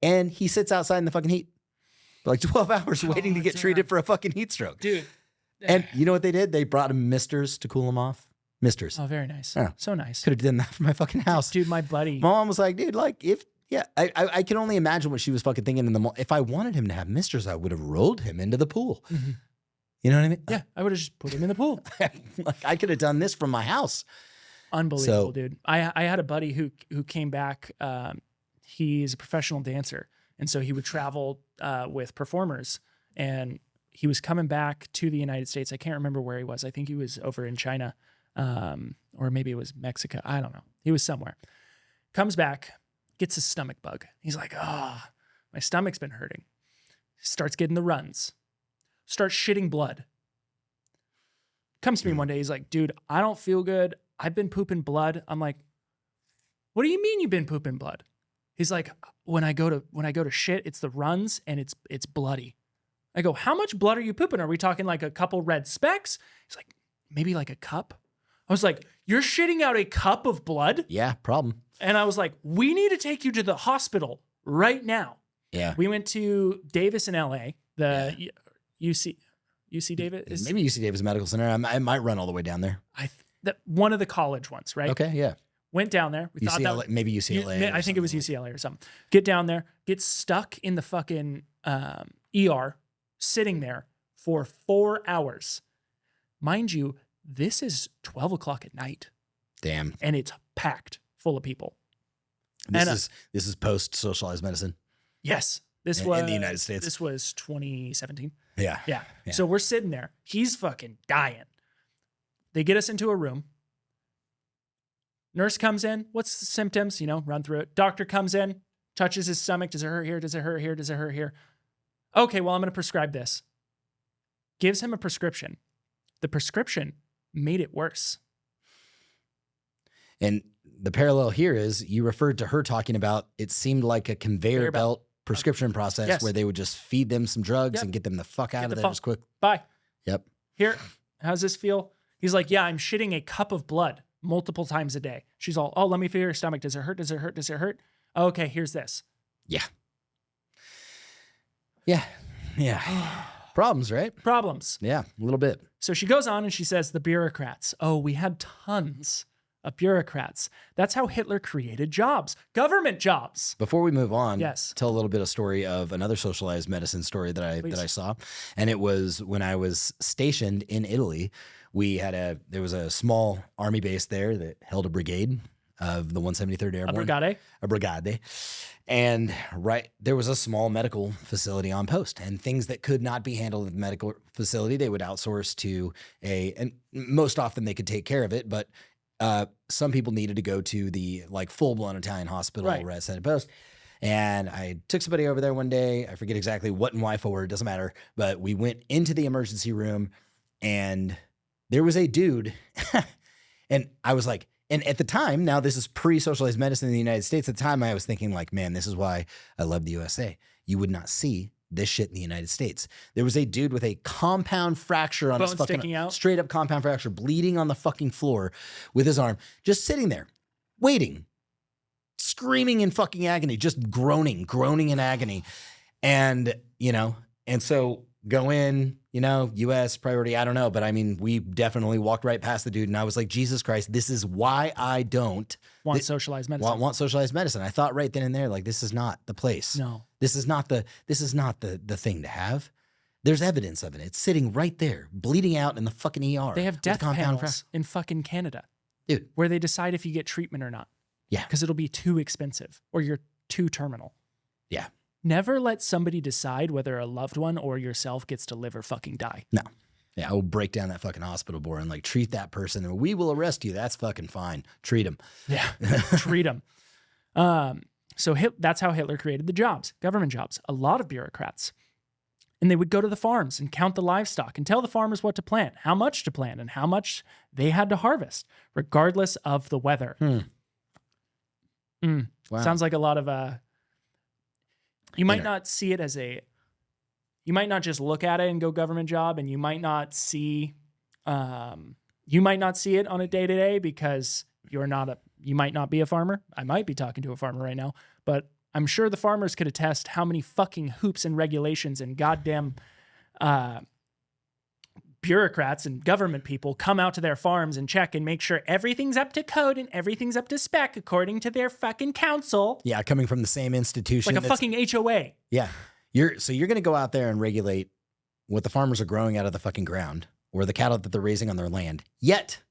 And he sits outside in the fucking heat for like 12 hours waiting to get treated for a fucking heat stroke. Dude. And you know what they did? They brought him misters to cool him off. Misters. Oh, very nice. Yeah. So nice. Could have done that for my fucking house. Dude, my buddy. My mom was like, dude, like I can only imagine what she was fucking thinking in the moment. If I wanted him to have misters, I would have rolled him into the pool. Mm-hmm. You know what I mean? Yeah, I would have just put him in the pool. Like I could have done this from my house. Unbelievable, dude. I had a buddy who came back. He's a professional dancer. And so he would travel with performers, and he was coming back to the United States. I can't remember where he was. I think he was over in China, or maybe it was Mexico. I don't know. He was somewhere. Comes back, gets a stomach bug. He's like, my stomach's been hurting. Starts getting the runs. Starts shitting blood. Comes to me one day. He's like, dude, I don't feel good. I've been pooping blood. I'm like, what do you mean you've been pooping blood? He's like, when I go to shit, it's the runs and it's bloody. I go, how much blood are you pooping? Are we talking like a couple red specks? He's like, maybe like a cup. I was like, you're shitting out a cup of blood? Yeah, problem. And I was like, we need to take you to the hospital right now. Yeah. We went to Davis in LA, the UC Davis. Maybe UC Davis Medical Center. I might run all the way down there. One of the college ones, right? Okay, yeah. Went down there. We thought that maybe UCLA. I think it was UCLA or something. Get down there, get stuck in the fucking ER, sitting there for 4 hours. Mind you, this is 12 o'clock at night. Damn. And it's packed full of people. This is post socialized medicine. Yes. This in was the United States. This was 2017. Yeah. So we're sitting there. He's fucking dying. They get us into a room. Nurse comes in. What's the symptoms? Run through it. Doctor comes in, touches his stomach. Does it hurt here? Does it hurt here? Does it hurt here? Okay, well, I'm going to prescribe this. Gives him a prescription. The prescription made it worse. And the parallel here is you referred to her talking about it seemed like a conveyor belt prescription process where they would just feed them some drugs and get them the fuck out of there as quick. Bye. Yep. Here, how's this feel? He's like, yeah, I'm shitting a cup of blood. multiple times a day. She's all, oh, let me feel your stomach. Does it hurt? Does it hurt? Does it hurt? Okay, here's this. Yeah. Yeah. Yeah. Problems, right? Problems. Yeah, a little bit. So she goes on and she says, the bureaucrats. Oh, we had tons of bureaucrats. That's how Hitler created jobs, government jobs. Before we move on, Yes. tell a little bit of story of another socialized medicine story that I saw. And it was when I was stationed in Italy. There was a small army base there that held a brigade of the 173rd Airborne. A brigade. And there was a small medical facility on post, and things that could not be handled at the medical facility, they would outsource to and most often they could take care of it, but some people needed to go to the like full-blown Italian hospital right at post. And I took somebody over there one day. I forget exactly what and why for, it doesn't matter. But we went into the emergency room and there was a dude. And I was like, and at the time, now this is pre-socialized medicine in the United States. At the time, I was thinking like, man, this is why I love the USA. You would not see this shit in the United States. There was a dude with a compound fracture on his Bone fucking sticking out. Straight up compound fracture, bleeding on the fucking floor with his arm, just sitting there, waiting, screaming in fucking agony, just groaning in agony. And, and so go in, U.S. priority, I don't know. But I mean, we definitely walked right past the dude. And I was like, Jesus Christ, this is why I don't want socialized medicine. Want socialized medicine. I thought right then and there, like, this is not the place. No. This is not the thing to have. There's evidence of it. It's sitting right there, bleeding out in the fucking ER. They have death compound panels in fucking Canada. Dude. Where they decide if you get treatment or not. Yeah. Because it'll be too expensive or you're too terminal. Yeah. Never let somebody decide whether a loved one or yourself gets to live or fucking die. No. Yeah, I will break down that fucking hospital board and like treat that person and we will arrest you. That's fucking fine. Treat them. Yeah. Treat them. So that's how Hitler created the jobs, government jobs, a lot of bureaucrats. And they would go to the farms and count the livestock and tell the farmers what to plant, how much to plant, and how much they had to harvest, regardless of the weather. Wow. Sounds like a lot of you might not see it as you might not just look at it and go government job, and you might not see it on a day-to-day because you might not be a farmer. I might be talking to a farmer right now, but I'm sure the farmers could attest how many fucking hoops and regulations and goddamn bureaucrats and government people come out to their farms and check and make sure everything's up to code and everything's up to spec according to their fucking council. Yeah, coming from the same institution. Like a fucking HOA. Yeah. You're going to go out there and regulate what the farmers are growing out of the fucking ground or the cattle that they're raising on their land. Yet,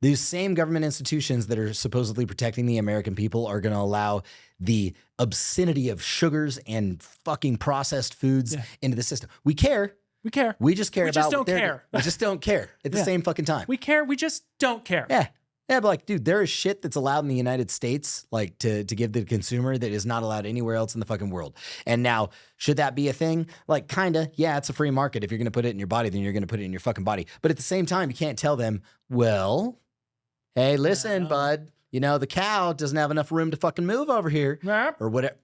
these same government institutions that are supposedly protecting the American people are going to allow the obscenity of sugars and fucking processed foods into the system. We care. We care. We just care We about just don't care. We just don't care at the same fucking time. We care. We just don't care. Yeah. Yeah, but like, dude, there is shit that's allowed in the United States, like to give the consumer that is not allowed anywhere else in the fucking world. And now, should that be a thing? Like, kinda, yeah, it's a free market. If you're going to put it in your body, then you're going to put it in your fucking body. But at the same time, you can't tell them, well, hey, listen, bud, the cow doesn't have enough room to fucking move over here or whatever.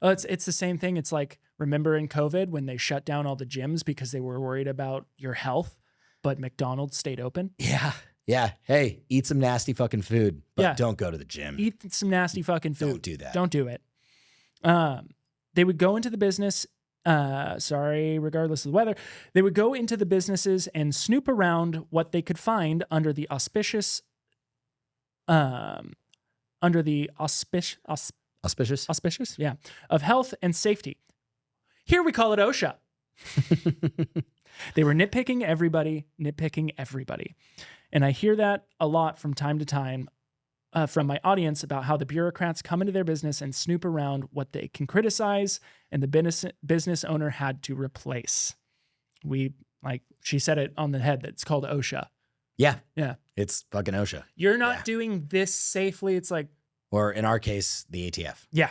Oh, it's the same thing. It's like, remember in COVID when they shut down all the gyms because they were worried about your health, but McDonald's stayed open? Yeah. Yeah. Hey, eat some nasty fucking food, but don't go to the gym. Eat some nasty fucking food. Don't do that. Don't do it. They would go into the business, regardless of the weather, they would go into the businesses and snoop around what they could find under the auspicious, auspicious, yeah, of health and safety. Here we call it OSHA. They were nitpicking everybody. And I hear that a lot from time to time from my audience about how the bureaucrats come into their business and snoop around what they can criticize and the business owner had to replace. She said it on the head, that it's called OSHA. Yeah. Yeah. It's fucking OSHA. You're not doing this safely. It's like, or in our case, the ATF. Yeah.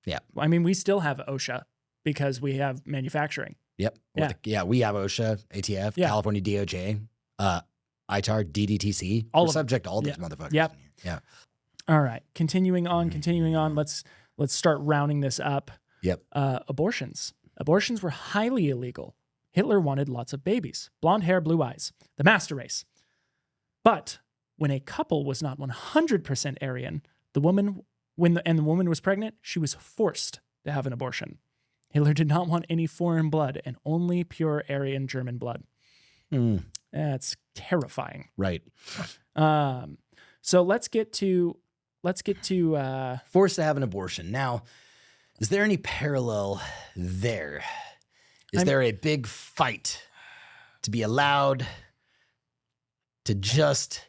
Yeah. I mean, we still have OSHA because we have manufacturing. Yep. We have OSHA, ATF, California DOJ, ITAR, DDTC. We're subject to all these motherfuckers. Yep. Yeah. All right. Continuing on. Let's start rounding this up. Yep. Abortions. Abortions were highly illegal. Hitler wanted lots of babies. Blonde hair, blue eyes. The master race. But when a couple was not 100% Aryan, the woman was pregnant, she was forced to have an abortion. Hitler did not want any foreign blood and only pure Aryan German blood. That's terrifying. Right. So let's get to Forced to have an abortion. Now, is there any parallel there? Is there a big fight to be allowed to just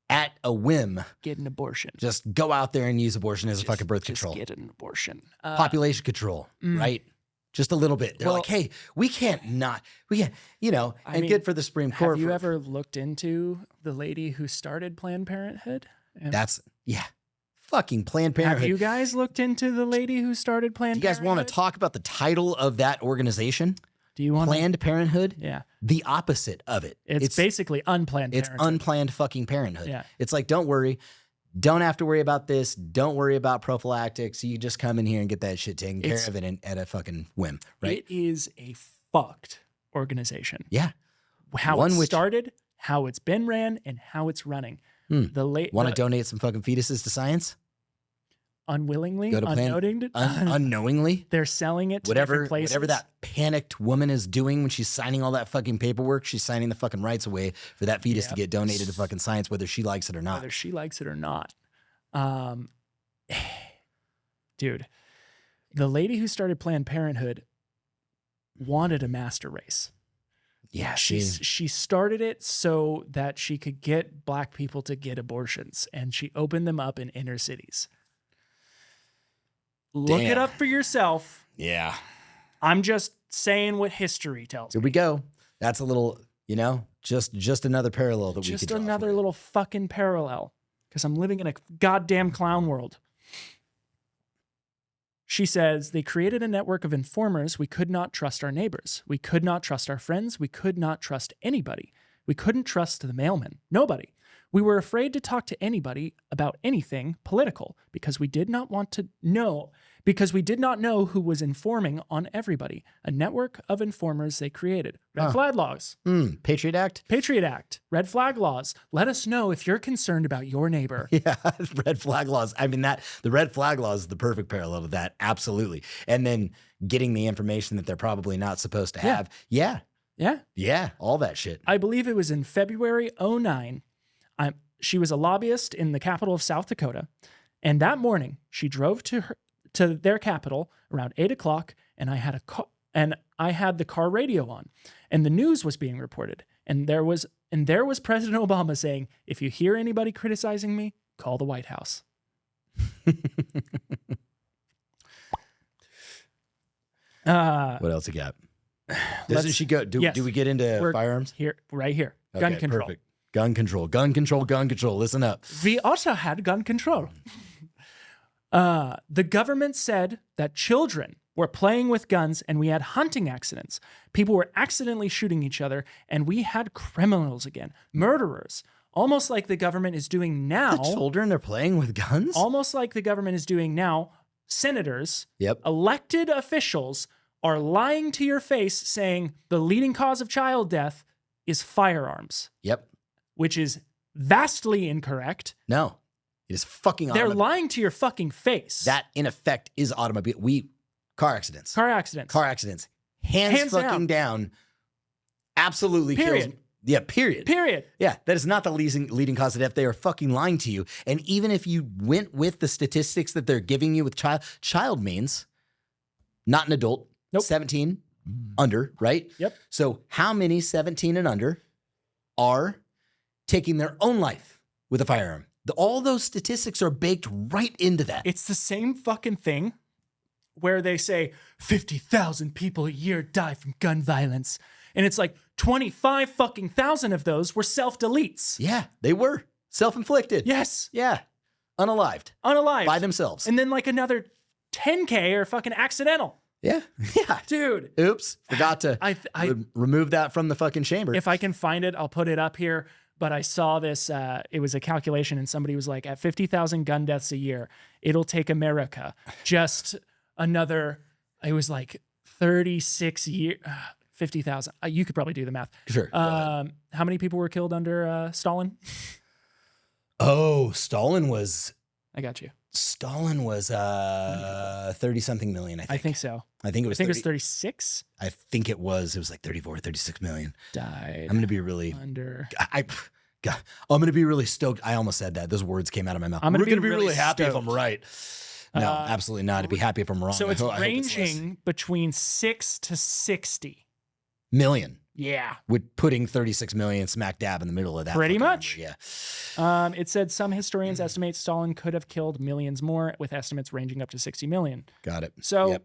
at a whim get an abortion. just go out there and use abortion as a fucking birth control? Get an abortion. Population control, right? Just a little bit. They're like, hey, we can't, you know, and good for the Supreme Court. Have you ever looked into the lady who started Planned Parenthood? Fucking Planned Parenthood. Have you guys looked into the lady who started Planned Do you guys Parenthood? want to talk about the title of that organization? Do you want Planned Parenthood? Yeah. The opposite of it. It's basically unplanned It's parenthood. unplanned fucking parenthood. Yeah. It's like, don't worry. Don't have to worry about this. Don't worry about prophylactics. You just come in here and get that shit taken care of it at a fucking whim, right? It is a fucked organization. Yeah. How it started, how it's been ran, and how it's running. Want to donate some fucking fetuses to science? Unwillingly, Go to unknowingly? They're selling it to different places. Whatever that panicked woman is doing when she's signing all that fucking paperwork, she's signing the fucking rights away for that fetus to get donated to fucking science, whether she likes it or not. Whether she likes it or not. Dude, the lady who started Planned Parenthood wanted a master race. Yeah, she started it so that she could get black people to get abortions, and she opened them up in inner cities. Look it up for yourself. Yeah. I'm just saying what history tells Here me. we go. That's a little, just another parallel that we could Just draw another for it. little fucking parallel, because I'm living in a goddamn clown world. She says, they created a network of informers. We could not trust our neighbors. We could not trust our friends. We could not trust anybody. We couldn't trust the mailman. Nobody. We were afraid to talk to anybody about anything political because we did not know who was informing on everybody. A network of informers they created. Red flag laws. Patriot Act? Patriot Act. Red flag laws. Let us know if you're concerned about your neighbor. Yeah, red flag laws. I mean, the red flag laws is the perfect parallel to that. Absolutely. And then getting the information that they're probably not supposed to have. Yeah. All that shit. I believe it was in February 2009. She was a lobbyist in the capital of South Dakota. And that morning, she drove to their capital around 8 o'clock, and I had the car radio on, and the news was being reported. And there was President Obama saying, if you hear anybody criticizing me, call the White House. What else you got? Doesn't she go? Do we get into firearms? Right here. Gun control. Perfect. Gun control. Listen up. We also had gun control. The government said that children were playing with guns and we had hunting accidents. People were accidentally shooting each other, and we had criminals again, murderers. Almost like the government is doing now. The children are playing with guns? Almost like the government is doing now. Senators, elected officials are lying to your face saying the leading cause of child death is firearms. Yep. Which is vastly incorrect. No. It is fucking They're lying to your fucking face. That, in effect, is automobile. Car accidents. Hands fucking down. Absolutely Period. kills. Yeah, period. Yeah, that is not the leading cause of death. They are fucking lying to you. And even if you went with the statistics that they're giving you with child means not an adult. Nope. 17 under, right? Yep. So how many 17 and under are taking their own life with a firearm? All those statistics are baked right into that. It's the same fucking thing where they say 50,000 people a year die from gun violence. And it's like 25 fucking thousand of those were self-deletes. Yeah, they were self-inflicted. Yes. Yeah. Unalived. By themselves. And then like another 10K are fucking accidental. Yeah. Yeah. Dude. Oops. Forgot to remove that from the fucking chamber. If I can find it, I'll put it up here. But I saw this, it was a calculation, and somebody was like, at 50,000 gun deaths a year, it'll take America just another, it was like 36 years, 50,000. You could probably do the math. Sure. How many people were killed under Stalin? Oh, Stalin was I got you. 30 something million, I think. I think so. I think it I was think it was 30 36. I think it was like 34, 36 million. Died. I'm going to be really under. God, I'm going to be really stoked. I almost said that. Those words came out of my mouth. I'm We're gonna going to be really happy if stoked. I'm right. No, absolutely not. I'd be happy if I'm wrong. So it's I hope it's less. ranging between 6 to 60 million. Yeah. With putting 36 million smack dab in the middle of that. Pretty fucking much. number, yeah. It said some historians estimate Stalin could have killed millions more, with estimates ranging up to 60 million. Got it. So Yep.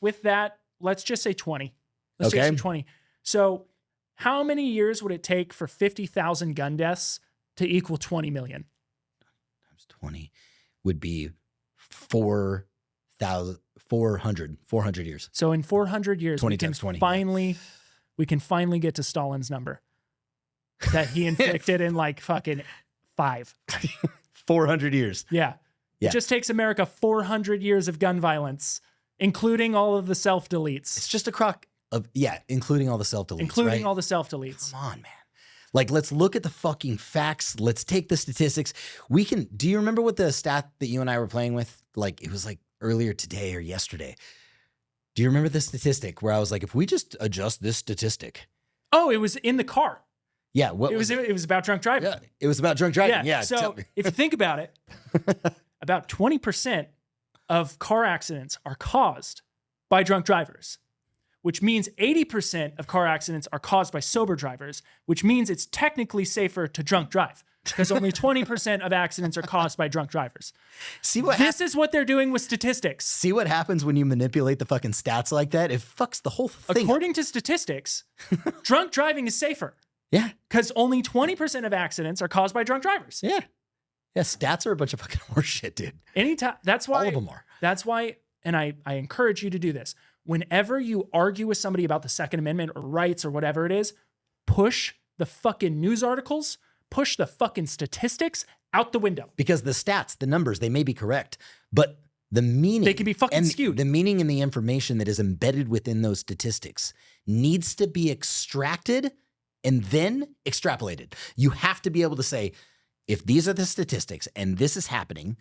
with that, let's just say 20. Let's Okay. just say 20. So how many years would it take for 50,000 gun deaths to equal 20 million? Times 20 would be 400 years. So in 400 years, 20 we can times 20, finally get to Stalin's number that he inflicted in like fucking 5. 400 years. Yeah. Yeah. It just takes America 400 years of gun violence, including all of the self-deletes. It's just a crock of, including all the self-deletes, Including right? all the self-deletes. Come on, man. Like, let's look at the fucking facts. Let's take the statistics. Do you remember what the stat that you and I were playing with? Like, it was like earlier today or yesterday. Do you remember the statistic where I was like, if we just adjust this statistic? Oh, it was in the car. Yeah. What It was about drunk driving. Yeah, it was about drunk driving. Yeah. So tell me. if you think about it, about 20% of car accidents are caused by drunk drivers, which means 80% of car accidents are caused by sober drivers, which means it's technically safer to drunk drive because only 20% of accidents are caused by drunk drivers. This is what they're doing with statistics. See what happens when you manipulate the fucking stats like that? It fucks the whole thing. According to statistics, drunk driving is safer. Yeah. Because only 20% of accidents are caused by drunk drivers. Yeah. Yeah. Stats are a bunch of fucking horseshit, dude. Anytime. That's why. All of them are. That's why, and I encourage you to do this. Whenever you argue with somebody about the Second Amendment or rights or whatever it is, push the fucking news articles, push the fucking statistics out the window. Because the stats, the numbers, they may be correct, but the meaning, They can be fucking and skewed. The meaning and the information that is embedded within those statistics needs to be extracted and then extrapolated. You have to be able to say, if these are the statistics and this is happening,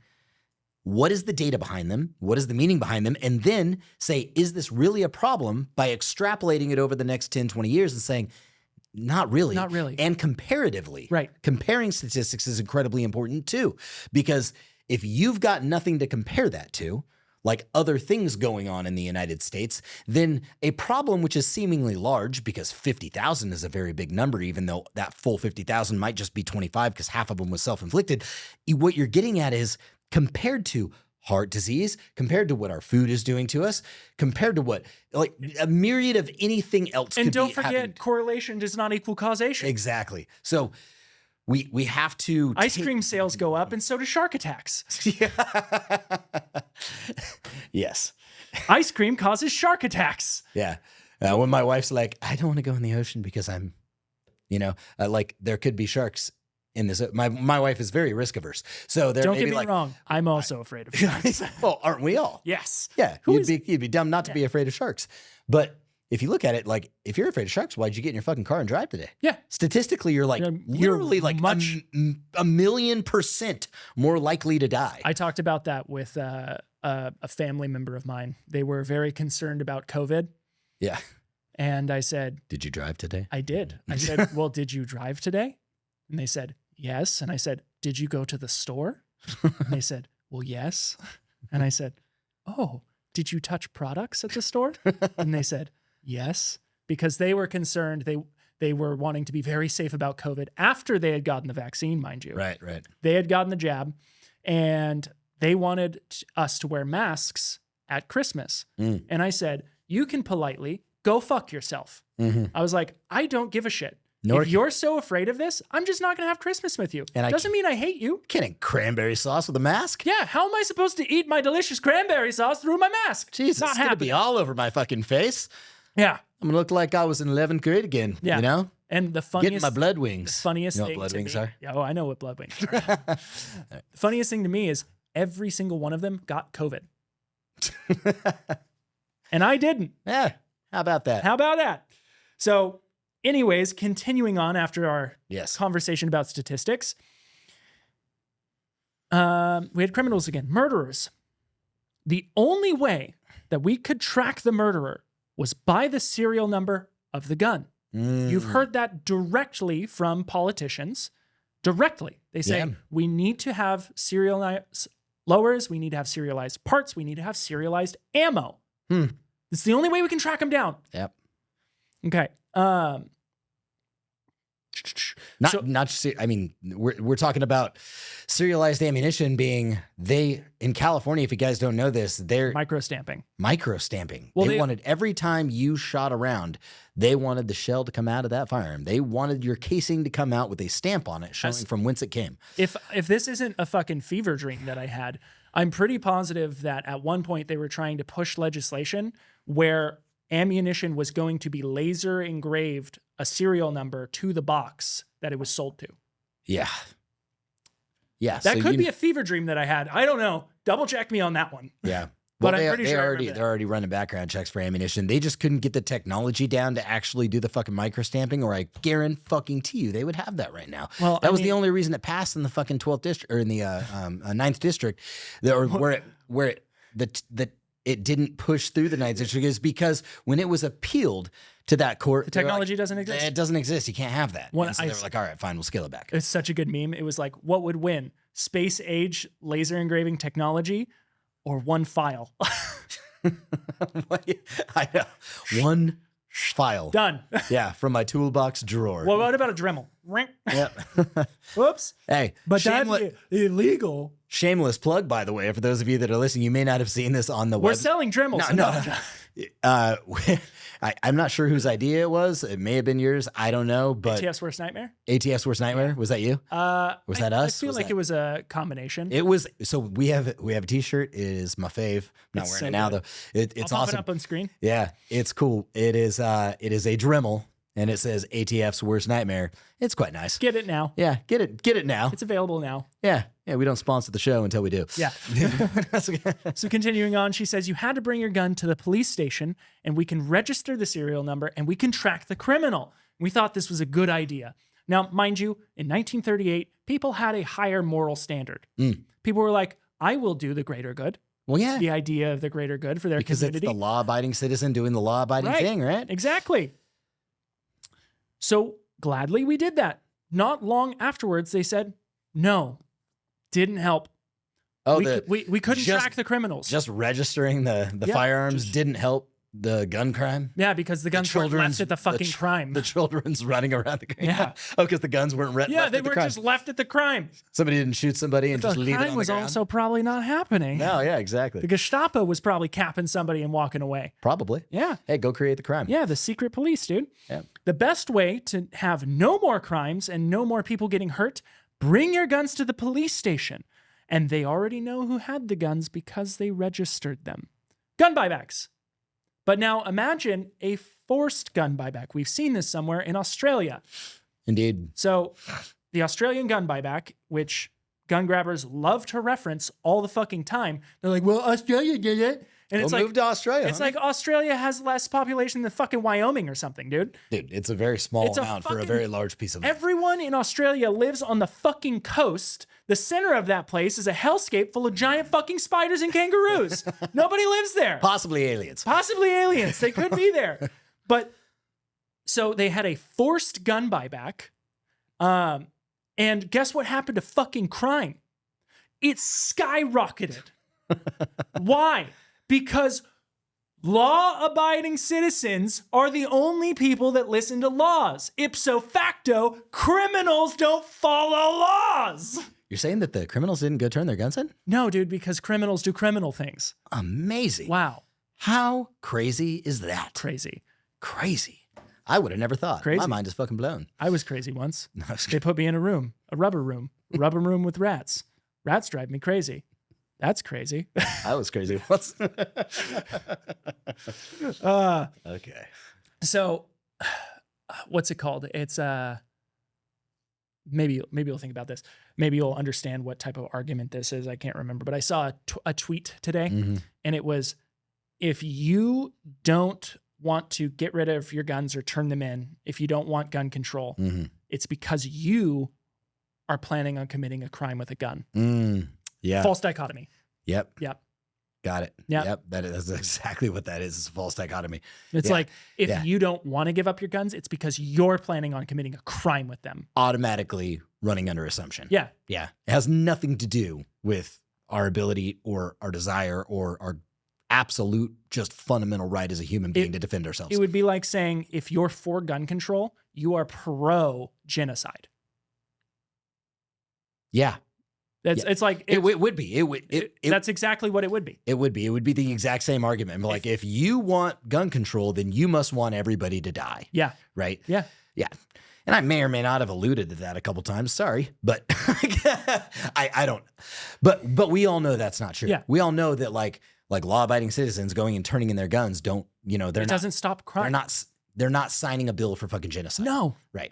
what is the data behind them? What is the meaning behind them? And then say, is this really a problem, by extrapolating it over the next 10, 20 years and saying, not really. Not really. And comparatively. Right. Comparing statistics is incredibly important too, because if you've got nothing to compare that to, like other things going on in the United States, then a problem which is seemingly large, because 50,000 is a very big number, even though that full 50,000 might just be 25 because half of them was self-inflicted. What you're getting at is, compared to heart disease, compared to what our food is doing to us, compared to what, like a myriad of anything else. And could don't be forget, happening. correlation does not equal causation. Exactly. So we have to Ice cream sales go up, and so do shark attacks. Yes. Ice cream causes shark attacks. Yeah. When my wife's like, I don't want to go in the ocean because I'm, like there could be sharks in this. My wife is very risk averse. So there Don't may get be me like, wrong. I'm also afraid of sharks. well, aren't we all? Yes. Yeah. Who You'd be dumb not to be afraid of sharks. But if you look at it, like if you're afraid of sharks, why'd you get in your fucking car and drive today? Yeah. Statistically, you're like You're literally like much- a million% more likely to die. I talked about that with a family member of mine. They were very concerned about COVID. Yeah. And I said, Did you drive today? I did. I said, well, did you drive today? And they said, yes. And I said, did you go to the store? And they said, well, yes. And I said, oh, did you touch products at the store? And they said, yes, because they were concerned. They were wanting to be very safe about COVID after they had gotten the vaccine, mind you. Right, right. They had gotten the jab, and they wanted us to wear masks at Christmas. And I said, you can politely go fuck yourself. I was like, I don't give a shit. If you're so afraid of this, I'm just not going to have Christmas with you. And doesn't mean I hate you. Can't cranberry sauce with a mask? Yeah, how am I supposed to eat my delicious cranberry sauce through my mask? Jesus, Not it's going to happening. be all over my fucking face. Yeah. I'm going to look like I was in 11th grade again, Yeah. you know? And the Getting funniest, my blood wings. funniest You know what thing blood to wings me, are? Yeah, oh, I know what blood wings are. The funniest thing to me is every single one of them got COVID. And I didn't. Yeah, how about that? How about that? So, anyways, continuing on after our Yes. conversation about statistics, We had criminals again, murderers. The only way that we could track the murderer was by the serial number of the gun. You've heard that directly from politicians. Directly. They say, we need to have serialized lowers, we need to have serialized parts, we need to have serialized ammo. It's the only way we can track them down. Yep. Okay. I mean, we're talking about serialized ammunition being in California. If you guys don't know this, they're Micro-stamping. Well, they wanted every time you shot a round, they wanted the shell to come out of that firearm. They wanted your casing to come out with a stamp on it showing from whence it came. If this isn't a fucking fever dream that I had, I'm pretty positive that at one point they were trying to push legislation where ammunition was going to be laser engraved a serial number to the box that it was sold to. Yeah. Yeah. That could be a fever dream that I had. I don't know. Double check me on that one. Yeah. But Well, I'm pretty sure they're already running background checks for ammunition. They just couldn't get the technology down to actually do the fucking micro-stamping, or I guarantee you they would have that right now. Well, that was the only reason it passed in the fucking 12th district, or in the 9th district, where it didn't push through the 9th district, is because when it was appealed to that court, the technology doesn't exist. It doesn't exist. You can't have that. Well, And so they were like, all right, fine, we'll scale it back. It's such a good meme. It was like, what would win? Space age laser engraving technology or one file? I know. One file. Done. Yeah, from my toolbox drawer. Well, what about a Dremel? Yep. Whoops. Hey, But that's illegal. shameless plug, by the way, for those of you that are listening. You may not have seen this on the We're web. selling Dremels. No. I'm not sure whose idea it was. It may have been yours. I don't know. But ATF's worst nightmare? ATF's worst nightmare. Was that you? Was that us? I feel like it was a combination. It was. So we have a T-shirt. It is my fave. I'm not It's wearing so it now good. though. It's I'll pop awesome. it up on screen. Yeah, it's cool. It is a Dremel, and it says ATF's worst nightmare. It's quite nice. Get it now. Yeah, get it now. It's available now. Yeah. We don't sponsor the show until we do. Yeah. So continuing on, she says, you had to bring your gun to the police station and we can register the serial number and we can track the criminal. We thought this was a good idea. Now, mind you, in 1938, people had a higher moral standard. People were like, I will do the greater good. Well, yeah. The idea of the greater good for their Because community. it's the law-abiding citizen doing the law-abiding thing, right? Exactly. So gladly we did that. Not long afterwards, they said, no, didn't help. Oh, we couldn't track the criminals. Just registering the firearms didn't help the gun crime. Yeah, because the guns weren't left at the fucking crime. The children's running around the crime. Yeah. Oh, because the guns weren't left Yeah, they at the were crime. just left at the crime. Somebody didn't shoot somebody and just The leave it on crime the was ground. also probably not happening. No, yeah, exactly. The Gestapo was probably capping somebody and walking away. Probably. Yeah. Hey, go create the crime. Yeah, the secret police, dude. Yeah. The best way to have no more crimes and no more people getting hurt, bring your guns to the police station. And they already know who had the guns because they registered them. Gun buybacks. But now imagine a forced gun buyback. We've seen this somewhere in Australia. Indeed. So the Australian gun buyback, which gun grabbers love to reference all the fucking time. They're like, well, Australia did it. And it's move like, to Australia. it's like Australia has less population than fucking Wyoming or something, dude. Dude, it's a very small It's a amount for a fucking- very large piece of land. Everyone in Australia lives on the fucking coast. The center of that place is a hellscape full of giant fucking spiders and kangaroos. Nobody lives there. Possibly aliens. Possibly aliens. They could be there. But so they had a forced gun buyback. And guess what happened to fucking crime? It skyrocketed. Why? Because law-abiding citizens are the only people that listen to laws. Ipso facto, criminals don't follow laws. You're saying that the criminals didn't go turn their guns in? No, dude, because criminals do criminal things. Amazing. Wow. How crazy is that? Crazy. Crazy. I would have never thought. Crazy. My mind is fucking blown. I was crazy once. They put me in a room, a rubber room with rats. Rats drive me crazy. That's crazy. I was crazy once. Okay. So, what's it called? It's maybe you'll think about this. Maybe you'll understand what type of argument this is. I can't remember, but I saw a tweet today, and it was, if you don't want to get rid of your guns or turn them in, if you don't want gun control, it's because you are planning on committing a crime with a gun. Yeah. False dichotomy. Yep. Yep. Got it. Yep. Yep. That's exactly what that is. It's a false dichotomy. It's Yeah. like, if Yeah. you don't want to give up your guns, it's because you're planning on committing a crime with them. Automatically running under assumption. Yeah. Yeah. It has nothing to do with our ability or our desire or our absolute just fundamental right as a human being to defend ourselves. It would be like saying, if you're for gun control, you are pro genocide. Yeah. It's like, It would be. that's exactly what it would be. It would be. It would be the exact same argument. Like, if you want gun control, then you must want everybody to die. Yeah. Right? Yeah. Yeah. And I may or may not have alluded to that a couple times. Sorry. But I don't. But we all know that's not true. Yeah. We all know that like law-abiding citizens going and turning in their guns don't, Doesn't stop crime. they're not signing a bill for fucking genocide. No. Right.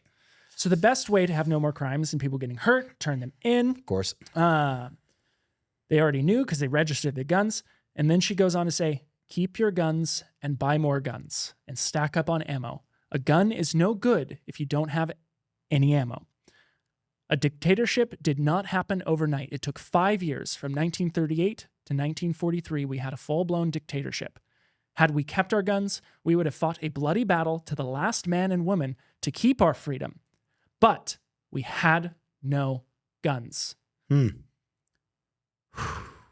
So the best way to have no more crimes and people getting hurt, turn them in. Of course. They already knew because they registered their guns. And then she goes on to say, keep your guns and buy more guns and stack up on ammo. A gun is no good if you don't have any ammo. A dictatorship did not happen overnight. It took 5 years. From 1938 to 1943, we had a full-blown dictatorship. Had we kept our guns, we would have fought a bloody battle to the last man and woman to keep our freedom. But we had no guns.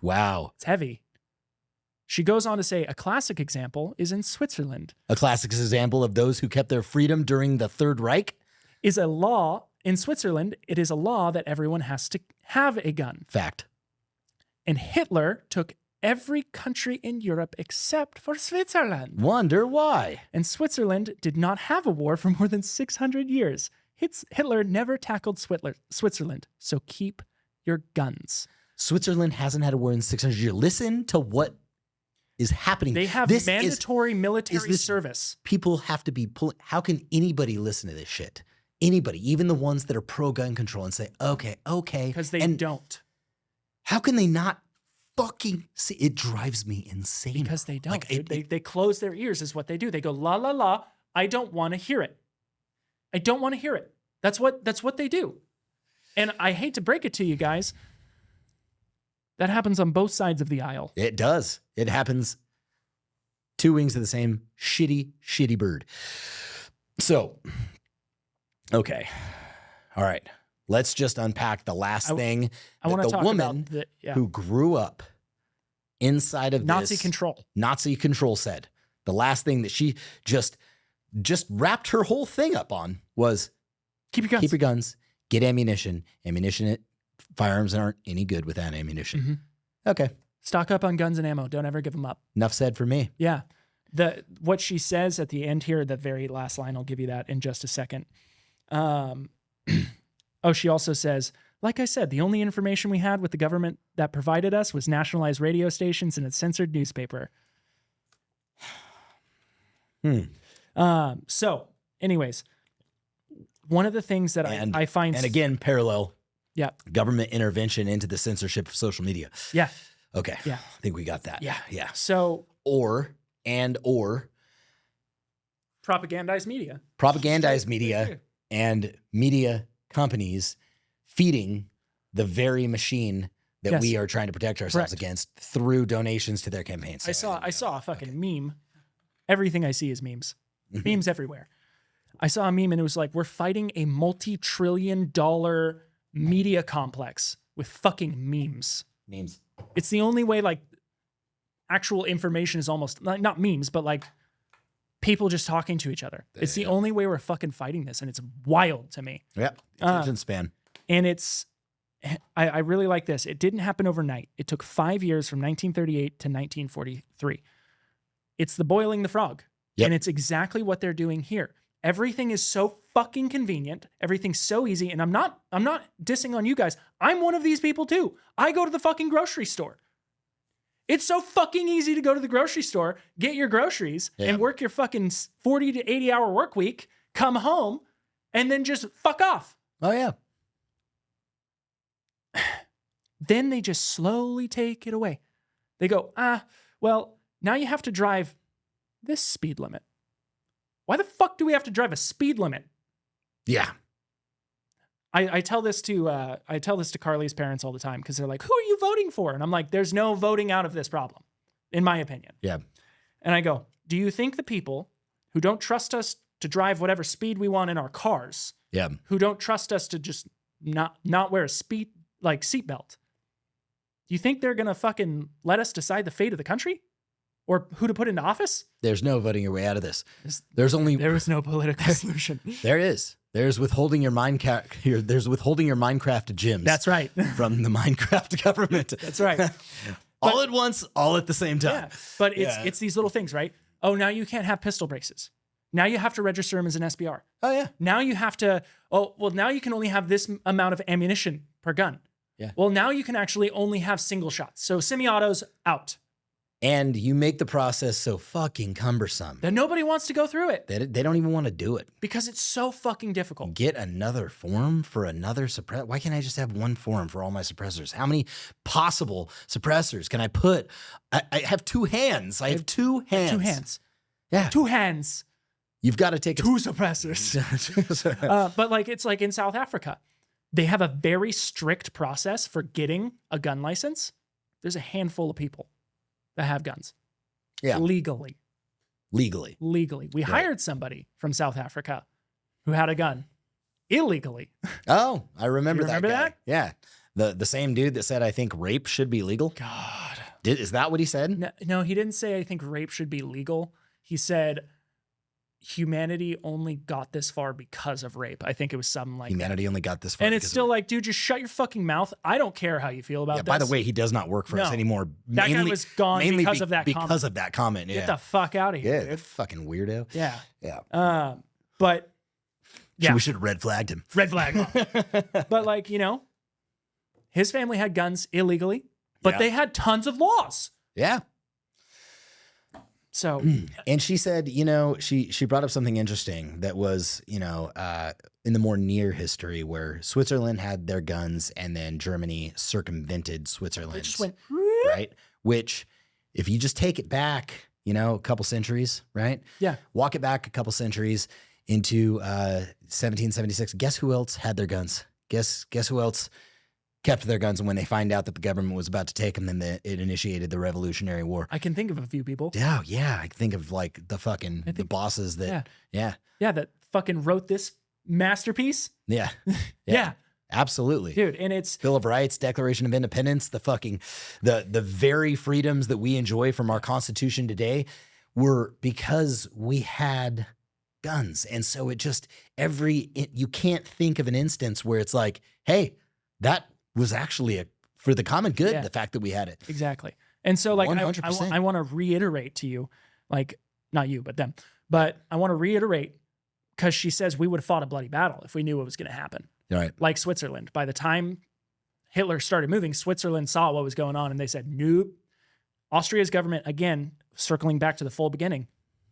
Wow. It's heavy. She goes on to say a classic example is in Switzerland. A classic example of those who kept their freedom during the Third Reich? Is a law in Switzerland. It is a law that everyone has to have a gun. Fact. And Hitler took every country in Europe except for Switzerland. Wonder why? And Switzerland did not have a war for more than 600 years. Hitler never tackled Switzerland, so keep your guns. Switzerland hasn't had a war in 600 years. Listen to what is happening. They have mandatory military service. People have to be pulling. How can anybody listen to this shit? Anybody, even the ones that are pro-gun control, and say, okay. Because they don't. How can they not fucking see? It drives me insane. Because they don't. Like, they close their ears is what they do. They go, la, la, la, I don't want to hear it. I don't want to hear it. That's what they do. And I hate to break it to you guys. That happens on both sides of the aisle. It does. It happens. Two wings of the same shitty bird. So, okay. All right. Let's just unpack the last thing. I want to talk woman about who grew up inside of Nazi this control said. The last thing that she just wrapped her whole thing up on was keep your guns. Keep your guns. Get ammunition. Firearms aren't any good without ammunition. Mm-hmm. Okay. Stock up on guns and ammo. Don't ever give them up. Enough said for me. Yeah. What she says at the end here, the very last line, I'll give you that in just a second. She also says, like I said, the only information we had with the government that provided us was nationalized radio stations and a censored newspaper. So anyways, one of the things that I find... And again, parallel. Yeah. Government intervention into the censorship of social media. Yeah. Okay. Yeah. I think we got that. Yeah. Yeah. So... Or propagandized media. Propagandized media and media companies feeding the very machine that we are trying to protect ourselves against through donations to their campaigns. So I saw a fucking meme. Everything I see is memes. Memes everywhere. I saw a meme and it was like, we're fighting a multi-trillion-dollar media complex with fucking memes. Memes. It's the only way, like, actual information is almost, not memes, but like people just talking to each other. It's the only way we're fucking fighting this, and it's wild to me. Yep. Attention span. And I really like this. It didn't happen overnight. It took 5 years from 1938 to 1943. It's the boiling the frog. Yep. And it's exactly what they're doing here. Everything is so fucking convenient. Everything's so easy. And I'm not dissing on you guys. I'm one of these people too. I go to the fucking grocery store. It's so fucking easy to go to the grocery store, get your groceries, and work your fucking 40 to 80 hour work week, come home, and then just fuck off. Oh, yeah. Then they just slowly take it away. They go, well, now you have to drive this speed limit. Why the fuck do we have to drive a speed limit? Yeah. I tell this to Carly's parents all the time because they're like, who are you voting for? And I'm like, there's no voting out of this problem, in my opinion. Yeah. And I go, do you think the people who don't trust us to drive whatever speed we want in our cars, Yeah. who don't trust us to just not wear a seatbelt, do you think they're gonna fucking let us decide the fate of the country or who to put into office? There's no voting your way out of this. There was no political solution. There is. There's withholding your There's withholding your Minecraft gyms. That's right. From the Minecraft government. That's right. All at once, all at the same time. Yeah, but it's these little things, right? Oh, now you can't have pistol braces. Now you have to register them as an SBR. Oh yeah. Now you have to. Oh well, now you can only have this amount of ammunition per gun. Yeah. Well, now you can actually only have single shots. So semi-autos out. And you make the process so fucking cumbersome Then nobody wants to go through it they don't even want to do it. because it's so fucking difficult. Get another form for another suppressor. Why can't I just have one form for all my suppressors? How many possible suppressors can I put? I have two hands. I have two hands. 2 hands. Yeah. 2 hands. You've got to take 2 suppressors. But like it's like in South Africa, they have a very strict process for getting a gun license. There's a handful of people that have guns. Yeah. Legally. We hired somebody from South Africa who had a gun illegally. Oh, I remember, You remember that guy. that? Yeah. The same dude that said, I think rape should be legal. God. Is that what he said? No, he didn't say I think rape should be legal. He said humanity only got this far because of rape. I think it was something like Humanity only got this far. And it's because still of like, dude, just shut your fucking mouth. I don't care how you feel about yeah, this. by the way, he does not work for us No. anymore. That guy was gone because of that because comment. of that comment. Yeah. Get the fuck out of here, yeah, dude. fucking weirdo. Yeah. Yeah. But yeah, We should have red flagged him. red flag. But like, his family had guns illegally, but Yeah. they had tons of laws. Yeah. So And she said, she brought up something interesting that was, in the more near history where Switzerland had their guns and then Germany circumvented Switzerland. it just went right? Which, if you just take it back, a couple centuries, right? Yeah. Walk it back a couple centuries into 1776. Guess who else had their guns? Guess who else kept their guns? And when they find out that the government was about to take them, then it initiated the Revolutionary War. I can think of a few people. Yeah. I think of like the bosses that, yeah. That fucking wrote this masterpiece. Yeah. Yeah. Absolutely. Dude, and it's Bill of Rights, Declaration of Independence, the very freedoms that we enjoy from our Constitution today were because we had guns. And so you can't think of an instance where it's like, hey, that was actually for the common good, Yeah. the fact that we had it. exactly. And so like 100%. I want to reiterate to you, like not you, but them. But I want to reiterate because she says we would have fought a bloody battle if we knew what was going to happen. All right. Like Switzerland. By the time Hitler started moving, Switzerland saw what was going on and they said, nope. Austria's government, again, circling back to the full beginning,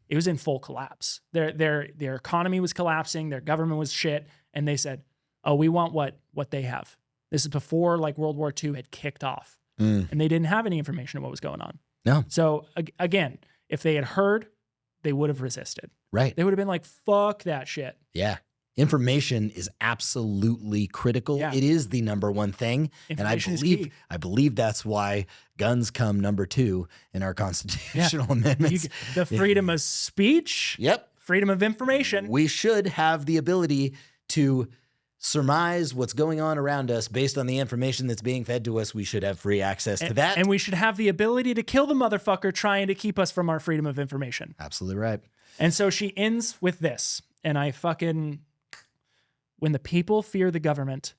it was in full collapse. Their economy was collapsing, their government was shit, and they said, oh, we want what they have. This is before like World War II had kicked off. And they didn't have any information of what was going on. No. So again, if they had heard, they would have resisted. Right. They would have been like, fuck that shit. Yeah. Information is absolutely critical. Yeah. It is the number one thing. Information is and key. I believe that's why guns come number 2 in our constitutional amendments. The freedom of speech, Yep. freedom of information. We should have the ability to surmise what's going on around us based on the information that's being fed to us. We should have free access to that. And we should have the ability to kill the motherfucker trying to keep us from our freedom of information. Absolutely right. And so she ends with this. And when the people fear the government,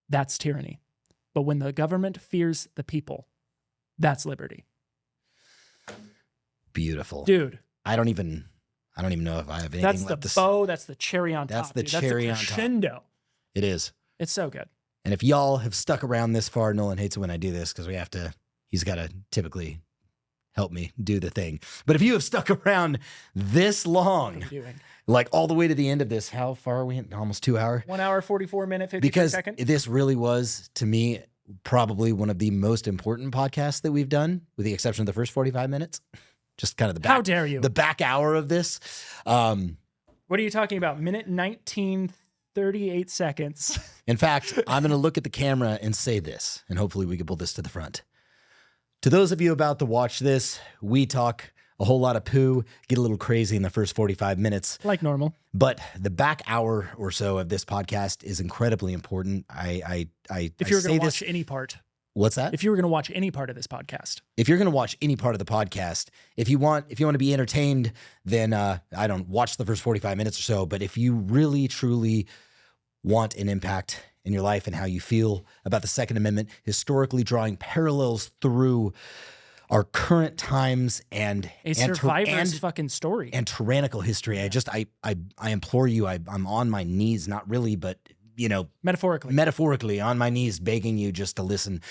that's tyranny. But when the government fears the people, that's liberty. Beautiful. Dude, I don't even know if I have anything that's left the to bow, that's the cherry on That's top. the dude. cherry on that's the top. crescendo. It is. It's so good. And if y'all have stuck around this far, Nolan hates it when I do this because he's got to typically help me do the thing. But if you have stuck around this long, What are you doing? like all the way to the end of this, how far are we in? Almost 2 hour? 1 hour, 44 minute, 53 Because second. this really was, to me, probably one of the most important podcasts that we've done, with the exception of the first 45 minutes. Just kind of the back. How dare you? The back hour of this. What are you talking about? Minute 19 38 seconds. In fact, I'm going to look at the camera and say this, and hopefully we can pull this to the front. To those of you about to watch this, we talk a whole lot of poo, get a little crazy in the first 45 minutes. Like normal. But the back hour or so of this podcast is incredibly important. If you were going to watch any part. What's that? If you were going to watch any part of this podcast. If you're going to watch any part of the podcast, if you want to be entertained, then I don't watch the first 45 minutes or so. But if you really, truly want an impact in your life and how you feel about the Second Amendment, historically drawing parallels through our current times and a survivor's fucking story and tyrannical history. I implore you. I'm on my knees, not really, but metaphorically on my knees, begging you just to listen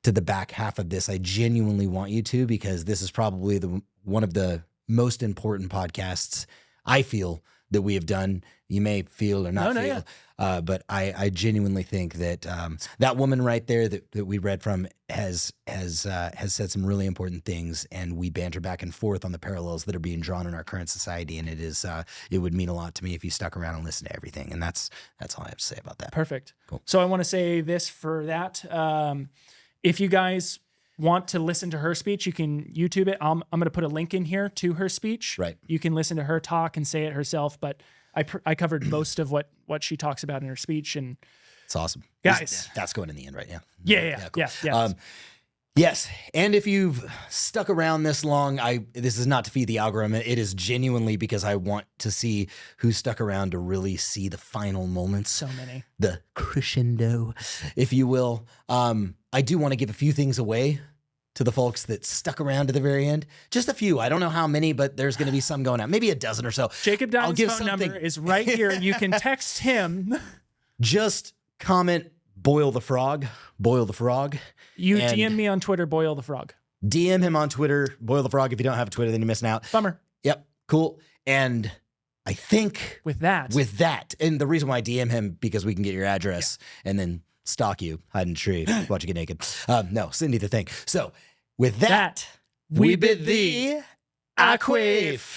to the back half of this. I genuinely want you to, because this is probably one of the most important podcasts I feel that we have done. You may feel or not feel, but I genuinely think that that woman right there that we read from has said some really important things, and we banter back and forth on the parallels that are being drawn in our current society. And it would mean a lot to me if you stuck around and listened to everything. And that's all I have to say about that. Perfect. Cool. So I want to say this for that. If you guys want to listen to her speech, you can YouTube it. I'm going to put a link in here to her speech. Right. You can listen to her talk and say it herself, but I covered most of what she talks about in her speech, and it's awesome. Guys, that's going in the end, right? Yeah. Yeah. Cool. Yes. And if you've stuck around this long, this is not to feed the algorithm. It is genuinely because I want to see who stuck around to really see the final moments. So many. The crescendo, if you will. I do want to give a few things away to the folks that stuck around to the very end. Just a few. I don't know how many, but there's going to be some going out. Maybe a dozen or so. Jacob Diamond's phone number is right here. You can text him. Just comment, boil the frog. You DM me on Twitter, Boil the Frog. DM him on Twitter, Boil the Frog. If you don't have a Twitter, then you're missing out. Bummer. Yep, cool. And I think with that, and the reason why I DM him, because we can get your address and then stalk you, hide in a tree, watch you get naked. No, send you the thing. So with that, we bid thee a quaff.